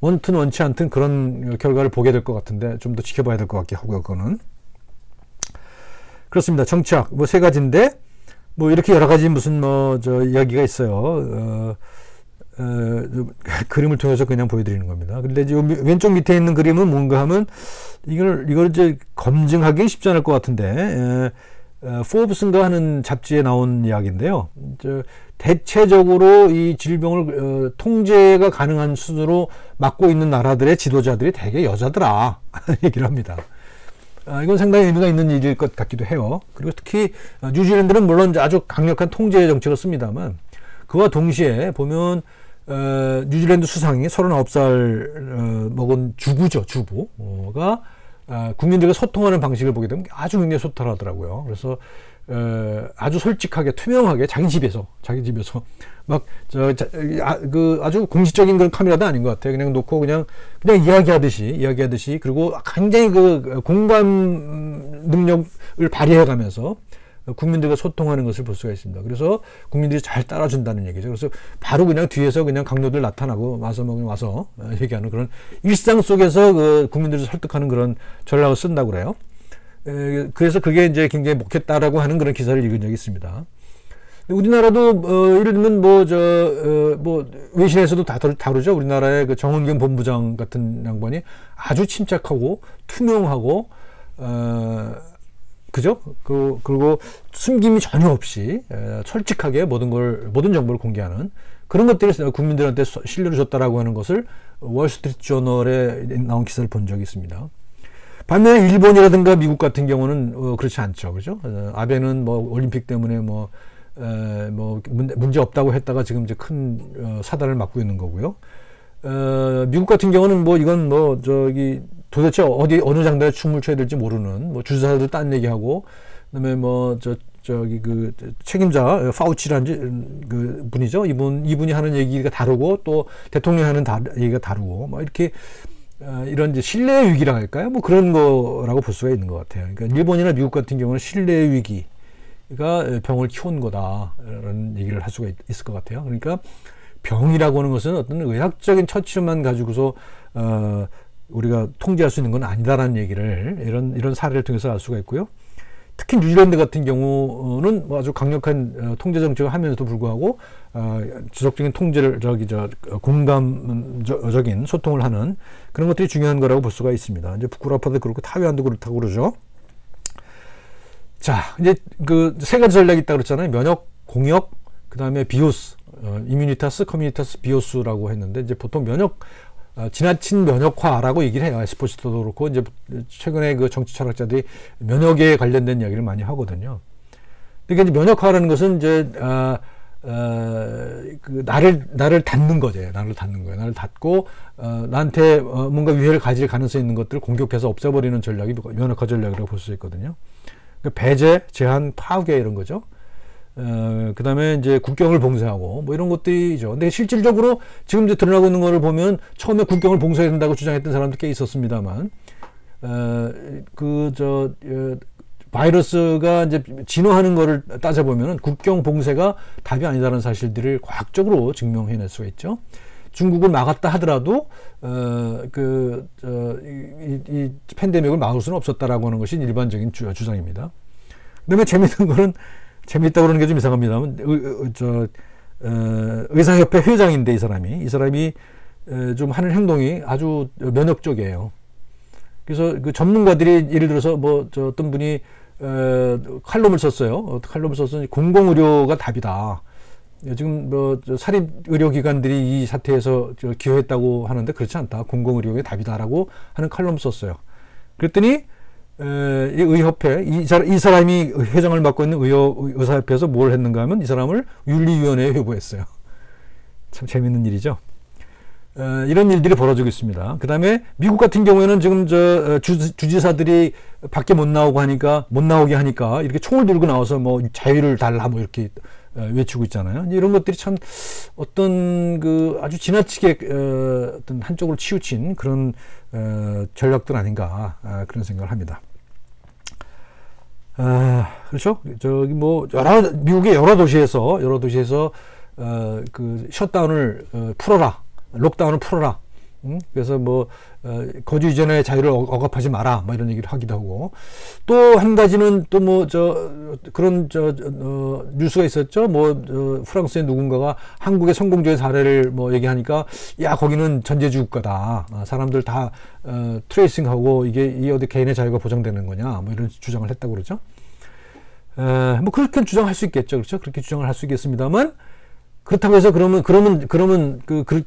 원튼 원치 않든 그런 결과를 보게 될 것 같은데 좀 더 지켜봐야 될 것 같긴 하고요. 그거는 그렇습니다. 정착 뭐 세 가지인데 뭐 이렇게 여러 가지 무슨 이야기가 있어요. 그림을 통해서 그냥 보여드리는 겁니다. 근데 이제 왼쪽 밑에 있는 그림은 뭔가 하면 이걸 이제 검증하기 쉽지 않을 것 같은데, 포브스인가 하는 잡지에 나온 이야기인데요. 대체적으로 이 질병을 통제가 가능한 수준으로 막고 있는 나라들의 지도자들이 대개 여자더라 얘기를 합니다. 이건 상당히 의미가 있는 일일 것 같기도 해요. 그리고 특히 뉴질랜드는 물론 아주 강력한 통제 정책을 씁니다만, 그와 동시에 보면 뉴질랜드 수상이 39살 먹은 주부가 국민들과 소통하는 방식을 보게 되면 아주 굉장히 소탈하더라고요. 그래서 아주 솔직하게 투명하게 자기 집에서 막 아주 공식적인 그런 카메라도 아닌 것 같아요. 그냥 놓고 그냥 이야기하듯이, 그리고 굉장히 그 공감 능력을 발휘해 가면서 국민들과 소통하는 것을 볼 수가 있습니다. 그래서 국민들이 잘 따라준다는 얘기죠. 그래서 바로 그냥 뒤에서 그냥 강요들 나타나고 와서 얘기하는 그런 일상 속에서 그 국민들을 설득하는 그런 전략을 쓴다고 그래요. 그래서 그게 이제 굉장히 먹혔다라고 하는 그런 기사를 읽은 적이 있습니다. 우리나라도 예를 들면 외신에서도 다루죠. 우리나라의 그 정은경 본부장 같은 양반이 아주 침착하고 투명하고 그죠? 그리고 숨김이 전혀 없이 솔직하게 모든 정보를 공개하는 그런 것들이 국민들한테 신뢰를 줬다라고 하는 것을 월스트리트 저널에 나온 기사를 본 적이 있습니다. 반면에 일본이라든가 미국 같은 경우는 그렇지 않죠, 그죠? 아베는 뭐 올림픽 때문에 문제 없다고 했다가 지금 이제 큰 사달을 맞고 있는 거고요. 미국 같은 경우는 이건 도대체 어느 장단에 춤을 춰야 될지 모르는 주지사들 딴 얘기하고, 그다음에 책임자 파우치라는 그 분이죠. 이분이 하는 얘기가 다르고 또 대통령이 하는 얘기가 다르고 이렇게 이런 이제 신뢰의 위기라 할까요? 그런 거라고 볼 수가 있는 것 같아요. 그러니까 일본이나 미국 같은 경우는 신뢰의 위기가 병을 키운 거다라는 얘기를 할 수가 있을 것 같아요. 그러니까 병이라고 하는 것은 어떤 의학적인 처치만 가지고서 우리가 통제할 수 있는 건 아니다라는 얘기를 이런 사례를 통해서 알 수가 있고요. 특히 뉴질랜드 같은 경우는 아주 강력한 통제 정책을 하면서도 불구하고 지속적인 통제를 공감적인 소통을 하는 그런 것들이 중요한 거라고 볼 수가 있습니다. 이제 북구라파도 그렇고 타이완도 그렇다고 그러죠. 자, 이제 그 세 가지 전략이 있다고 그랬잖아요. 면역, 공역, 그 다음에 비오스, 이뮤니타스, 커뮤니타스, 비오스라고 했는데, 이제 보통 지나친 면역화라고 얘기를 해요. 에스포시토도 그렇고, 이제 최근에 그 정치 철학자들이 면역에 관련된 이야기를 많이 하거든요. 그러니까 이제 면역화라는 것은 이제, 나를 닫는 거죠. 나를 닫는 거예요. 나를 닫고, 나한테 뭔가 위해를 가질 가능성이 있는 것들을 공격해서 없애버리는 전략이 면역화 전략이라고 볼 수 있거든요. 그러니까 배제, 제한, 파괴 이런 거죠. 그 다음에 이제 국경을 봉쇄하고 이런 것들이죠. 근데 실질적으로 지금 이제 드러나고 있는 거를 보면 처음에 국경을 봉쇄해야 된다고 주장했던 사람도 꽤 있었습니다만, 바이러스가 이제 진화하는 거를 따져보면 국경 봉쇄가 답이 아니다라는 사실들을 과학적으로 증명해낼 수가 있죠. 중국을 막았다 하더라도 이 팬데믹을 막을 수는 없었다라고 하는 것이 일반적인 주장입니다. 그다음에 재밌다고 그러는 게 좀 이상합니다만, 의사협회 회장인데 이 사람이 좀 하는 행동이 아주 면역적이에요. 그래서 그 전문가들이 예를 들어서 어떤 분이 칼럼을 썼어요. 칼럼을 써서 공공의료가 답이다. 지금 뭐 사립 의료기관들이 이 사태에서 기여했다고 하는데 그렇지 않다. 공공의료의 답이다라고 하는 칼럼 썼어요. 그랬더니 이 의협회 이 사람이 회장을 맡고 있는 의사협회에서 뭘 했는가 하면 이 사람을 윤리위원회에 회부했어요. 참 재밌는 일이죠. 이런 일들이 벌어지고 있습니다. 그 다음에 미국 같은 경우에는 지금 주지사들이 밖에 못 나오게 하니까 이렇게 총을 들고 나와서 뭐 자유를 달라 뭐 이렇게 외치고 있잖아요. 이런 것들이 참 어떤 아주 지나치게 어떤 한쪽으로 치우친 그런 전략들 아닌가 그런 생각을 합니다. 그렇죠? 저기 뭐 미국의 여러 도시에서 셧다운을 풀어라. 록다운을 풀어라. 그래서 뭐 거주 이전의 자유를 억압하지 마라. 뭐 이런 얘기를 하기도 하고 또 한 가지는 또 뭐 그런 뉴스가 있었죠. 뭐 프랑스의 누군가가 한국의 성공적인 사례를 뭐 얘기하니까 야 거기는 전제주 국가다. 사람들 다 트레이싱하고 이게 어디 개인의 자유가 보장되는 거냐. 뭐 이런 주장을 했다고 그러죠. 뭐 그렇게 주장할 수 있겠죠. 그렇죠? 그렇게 주장을 할 수 있겠습니다만. 그렇다고 해서 그러면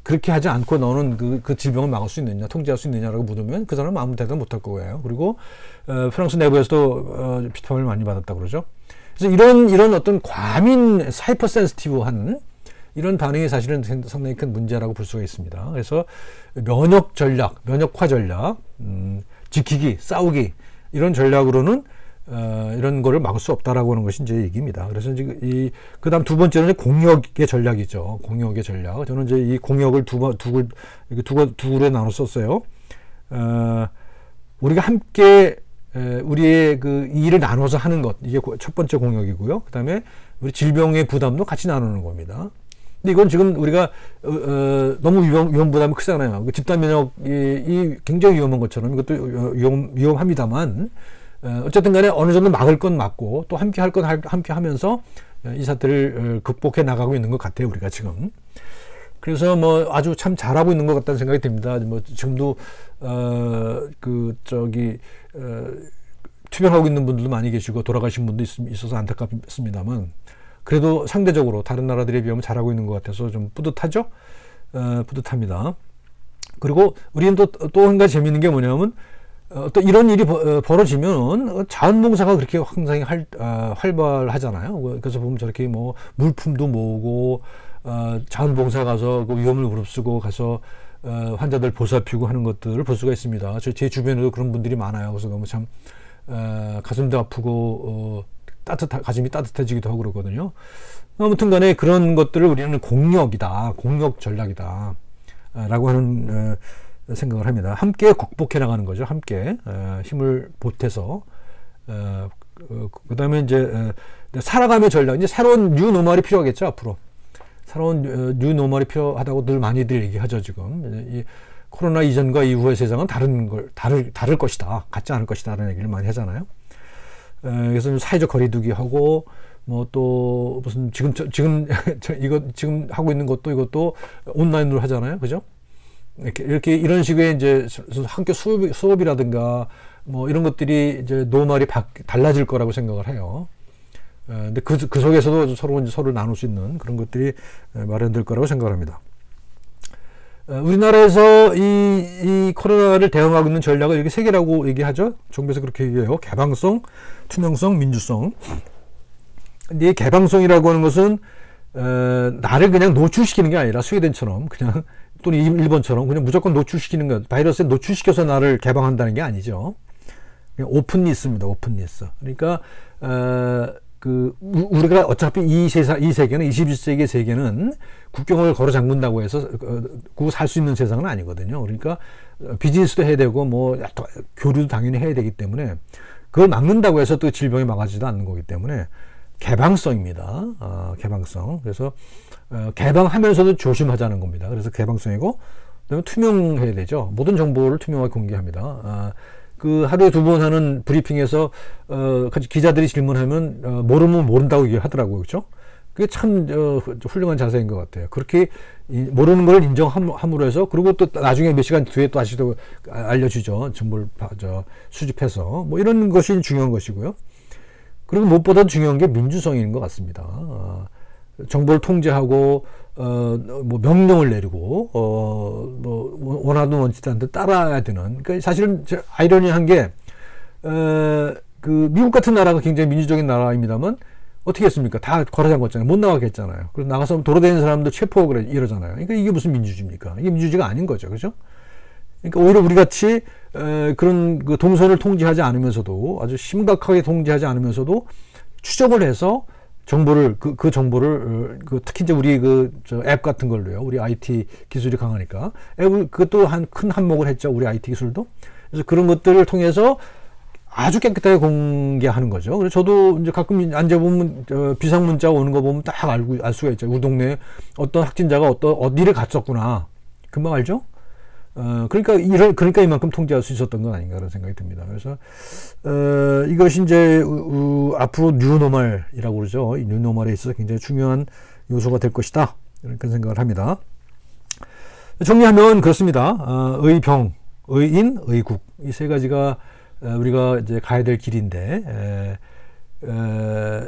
그렇게 하지 않고 너는 그 질병을 막을 수 있느냐, 통제할 수 있느냐라고 물으면 그 사람은 아무 대답 못할 거예요. 그리고 프랑스 내부에서도 비판을 많이 받았다 그러죠. 그래서 이런 어떤 과민 하이퍼 센시티브한 이런 반응이 사실은 상당히 큰 문제라고 볼 수가 있습니다. 그래서 면역 전략, 면역화 전략, 지키기, 싸우기 이런 전략으로는 이런 거를 막을 수 없다라고 하는 것이 이제 얘기입니다. 그래서 지금 그 다음 두 번째는 공역의 전략이죠. 공역의 전략. 저는 이제 이 공역을 두 그루에 나눠 썼어요. 우리가 함께, 우리의 이 일을 나눠서 하는 것. 이게 첫 번째 공역이고요. 그 다음에 우리 질병의 부담도 같이 나누는 겁니다. 근데 이건 지금 우리가, 너무 위험 부담이 크잖아요. 집단 면역이 굉장히 위험한 것처럼 이것도 위험합니다만, 어쨌든 간에 어느 정도 막을 건 막고 또 함께 할 건 함께 하면서 이 사태를 극복해 나가고 있는 것 같아요, 우리가 지금. 그래서 뭐 아주 참 잘하고 있는 것 같다는 생각이 듭니다. 뭐 지금도, 투병하고 있는 분들도 많이 계시고 돌아가신 분도 있어서 안타깝습니다만 그래도 상대적으로 다른 나라들에 비하면 잘하고 있는 것 같아서 좀 뿌듯하죠? 뿌듯합니다. 그리고 우리는 또 한 가지 재밌는 게 뭐냐면 또 이런 일이 벌어지면 자원봉사가 그렇게 굉장히 활발하잖아요. 그래서 보면 저렇게 뭐 물품도 모으고 자원봉사 가서 그 위험을 무릅쓰고 가서 환자들 보살피고 하는 것들을 볼 수가 있습니다. 제 주변에도 그런 분들이 많아요. 그래서 너무 참 가슴도 아프고 가슴이 따뜻해지기도 하고 그러거든요. 아무튼 간에 그런 것들을 우리는 공역이다. 공역 전략이다. 라고 하는 생각을 합니다. 함께 극복해 나가는 거죠. 함께 힘을 보태서 그 다음에 이제 살아가며 전략, 이제 새로운 뉴노멀이 필요하겠죠. 앞으로 새로운 뉴노멀이 필요하다고 늘 많이들 얘기하죠. 지금 이 코로나 이전과 이후의 세상은 다를 것이다, 같지 않을 것이다라는 얘기를 많이 하잖아요. 그래서 사회적 거리두기 하고 뭐 또 무슨 지금 이거 지금 하고 있는 것도 이것도 온라인으로 하잖아요. 그죠? 이렇게 이런 식의 이제 학교 수업이라든가 뭐 이런 것들이 이제 노멀이 달라질 거라고 생각을 해요. 근데 그 속에서도 서로를 나눌 수 있는 그런 것들이 마련될 거라고 생각을 합니다. 우리나라에서 이 코로나를 대응하고 있는 전략을 이렇게 세 개라고 얘기하죠. 정부에서 그렇게 얘기해요. 개방성, 투명성, 민주성. 근데 이 개방성이라고 하는 것은 나를 그냥 노출시키는 게 아니라 스웨덴처럼 그냥 또는 일본처럼 그냥 무조건 노출시키는 것, 바이러스에 노출시켜서 나를 개방한다는 게 아니죠. 그냥 오픈리스입니다. 오픈리스. 그러니까 우리가 어차피 이 세계는 21세기 세계는 국경을 걸어 잠근다고 해서 살 수 있는 세상은 아니거든요. 그러니까 비즈니스도 해야 되고 뭐 교류도 당연히 해야 되기 때문에 그걸 막는다고 해서 또 질병이 막아지지도 않는 거기 때문에 개방성입니다. 개방성. 그래서 개방하면서도 조심하자는 겁니다. 그래서 개방성이고 그다음에 투명해야 되죠. 모든 정보를 투명하게 공개합니다. 그 하루에 2번 하는 브리핑에서 기자들이 질문하면 모르면 모른다고 얘기하더라고요. 그렇죠? 그게 참 훌륭한 자세인 것 같아요. 그렇게 모르는 걸 인정함으로 해서 그리고 또 나중에 몇 시간 뒤에 또 다시 또 알려주죠. 정보를 수집해서 뭐 이런 것이 중요한 것이고요. 그리고 무엇보다 중요한 게 민주성인 것 같습니다. 정보를 통제하고 뭐 명령을 내리고 뭐 원하든 원치든 않든 따라야 되는. 그러니까 사실은 아이러니한 게 그 미국 같은 나라가 굉장히 민주적인 나라입니다만 어떻게 했습니까? 다 걸어 잠궜잖아요. 못 나가게 했잖아요. 그래서 나가서 도로다니는 사람들 체포하고 그래 이러잖아요. 그러니까 이게 무슨 민주주의입니까? 이게 민주주의가 아닌 거죠, 그죠? 그러니까 오히려 우리 같이 그런 그 동선을 통제하지 않으면서도 아주 심각하게 통제하지 않으면서도 추적을 해서 정보를 그 정보를 특히 이제 우리 저 앱 같은 걸로요. 우리 IT 기술이 강하니까 앱을 그것도 큰 한몫을 했죠. 우리 IT 기술도. 그래서 그런 것들을 통해서 아주 깨끗하게 공개하는 거죠. 그래서 저도 이제 가끔 앉아보면 비상 문자 오는 거 보면 딱 알 수가 있죠. 우리 동네에 어떤 확진자가 어디를 갔었구나. 금방 알죠? 그러니까 이만큼 통제할 수 있었던 건 아닌가 그런 생각이 듭니다. 그래서 이것이 이제 앞으로 뉴노멀이라고 그러죠. 이 뉴노멀에 있어서 굉장히 중요한 요소가 될 것이다. 그런 생각을 합니다. 정리하면 그렇습니다. 의병, 의인, 의국 이 세 가지가 우리가 이제 가야 될 길인데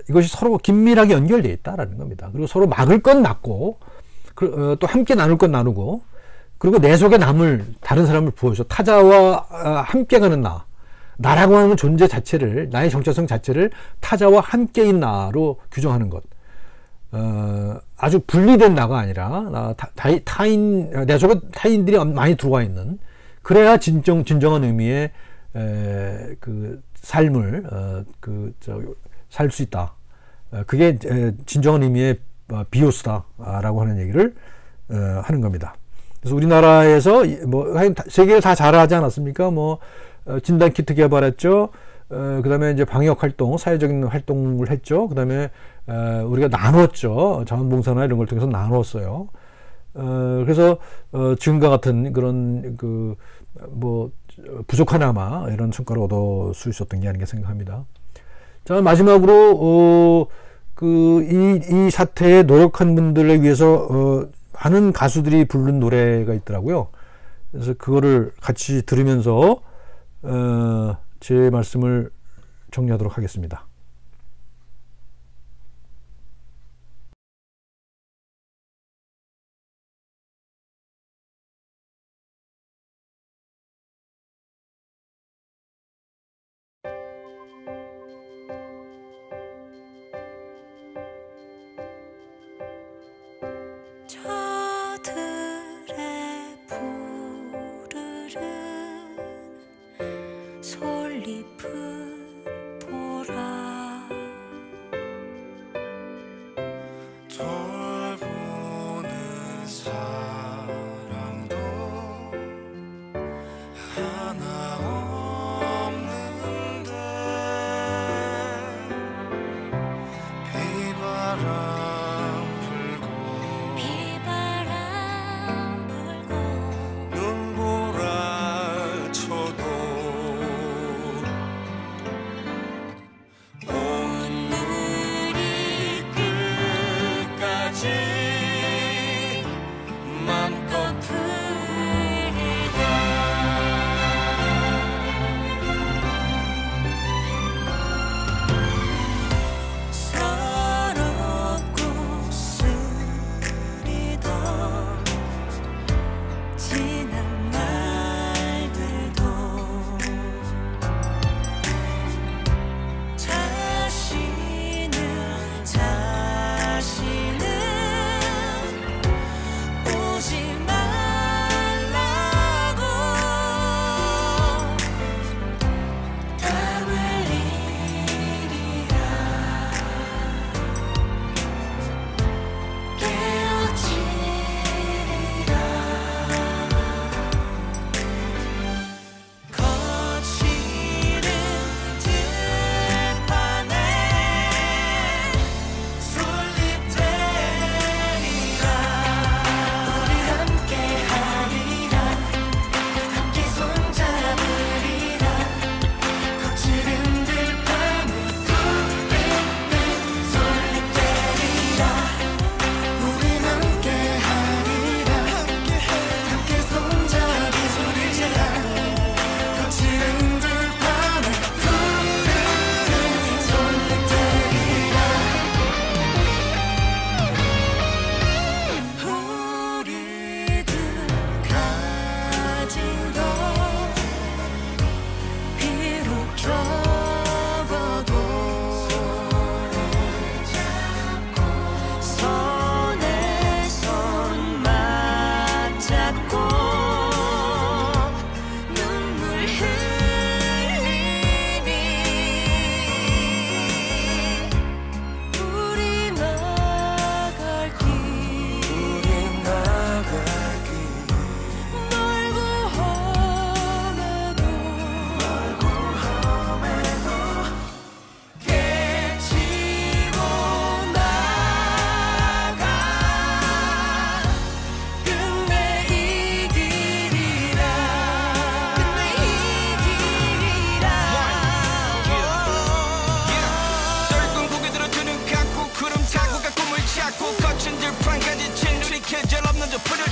이것이 서로 긴밀하게 연결되어 있다라는 겁니다. 그리고 서로 막을 건 막고 또 함께 나눌 건 나누고 그리고 내 속에 남을 다른 사람을 보여줘 타자와 함께 가는 나라고 하는 존재 자체를 나의 정체성 자체를 타자와 함께인 나로 규정하는 것. 아주 분리된 나가 아니라 타인 내 속에 타인들이 많이 들어와 있는 그래야 진정한 의미의 그 삶을 살 수 있다. 그게 진정한 의미의 비오스다라고 하는 얘기를 하는 겁니다. 그래서 우리나라에서 뭐 세계를 다 잘하지 않았습니까? 뭐 진단 키트 개발했죠. 그다음에 이제 방역 활동, 사회적인 활동을 했죠. 그다음에 우리가 나눴죠. 자원봉사나 이런 걸 통해서 나눴어요. 그래서 지금과 같은 그런 뭐 부족하나마 이런 성과를 얻을 수 있었던 게 아닌가 생각합니다. 자, 마지막으로 이 사태에 노력한 분들을 위해서 많은 가수들이 부른 노래가 있더라고요. 그래서 그거를 같이 들으면서 제 말씀을 정리하도록 하겠습니다. 저들의 부르는 솔잎은 보라 돌보는 사람도 하나 없는데 비바람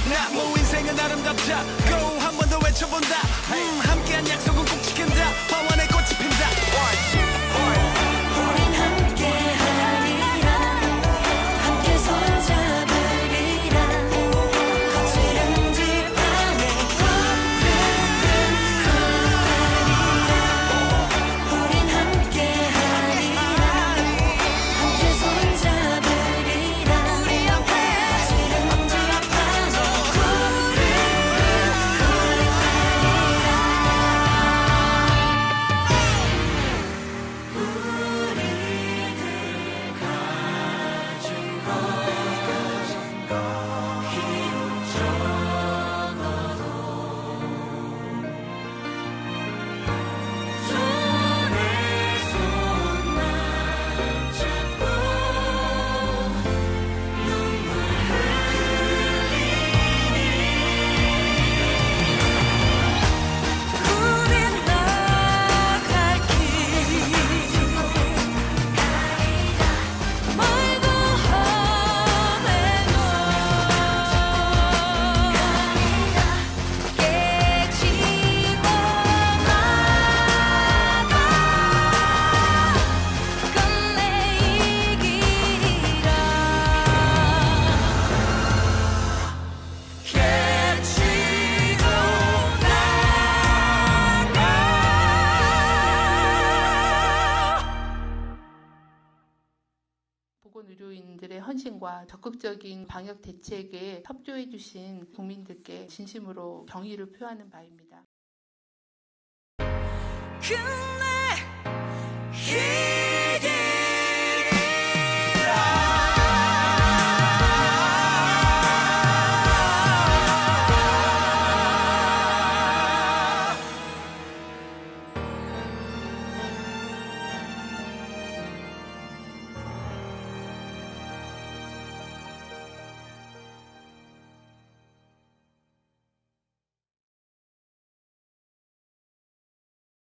나 뭐 인생은 아름답다 Go 한 번 더 외쳐본다 함께한 약속은 꼭 지킨다 화환의 꽃이 핀다 우린 함께하리라 함께 손잡으리라 거칠은 들판에 푸른 숲들이라 우린 함께하리라 함께 손잡으리라 우리 옆에 거칠은 들판에 우린 나갈 길 멀고 험해도 깨지고 나가 끝내 이기리라 깨지고 보건의료인들의 헌신과 적극적인 방역 대책에 협조해 주신 국민들께 진심으로 경의를 표하는 바입니다. 그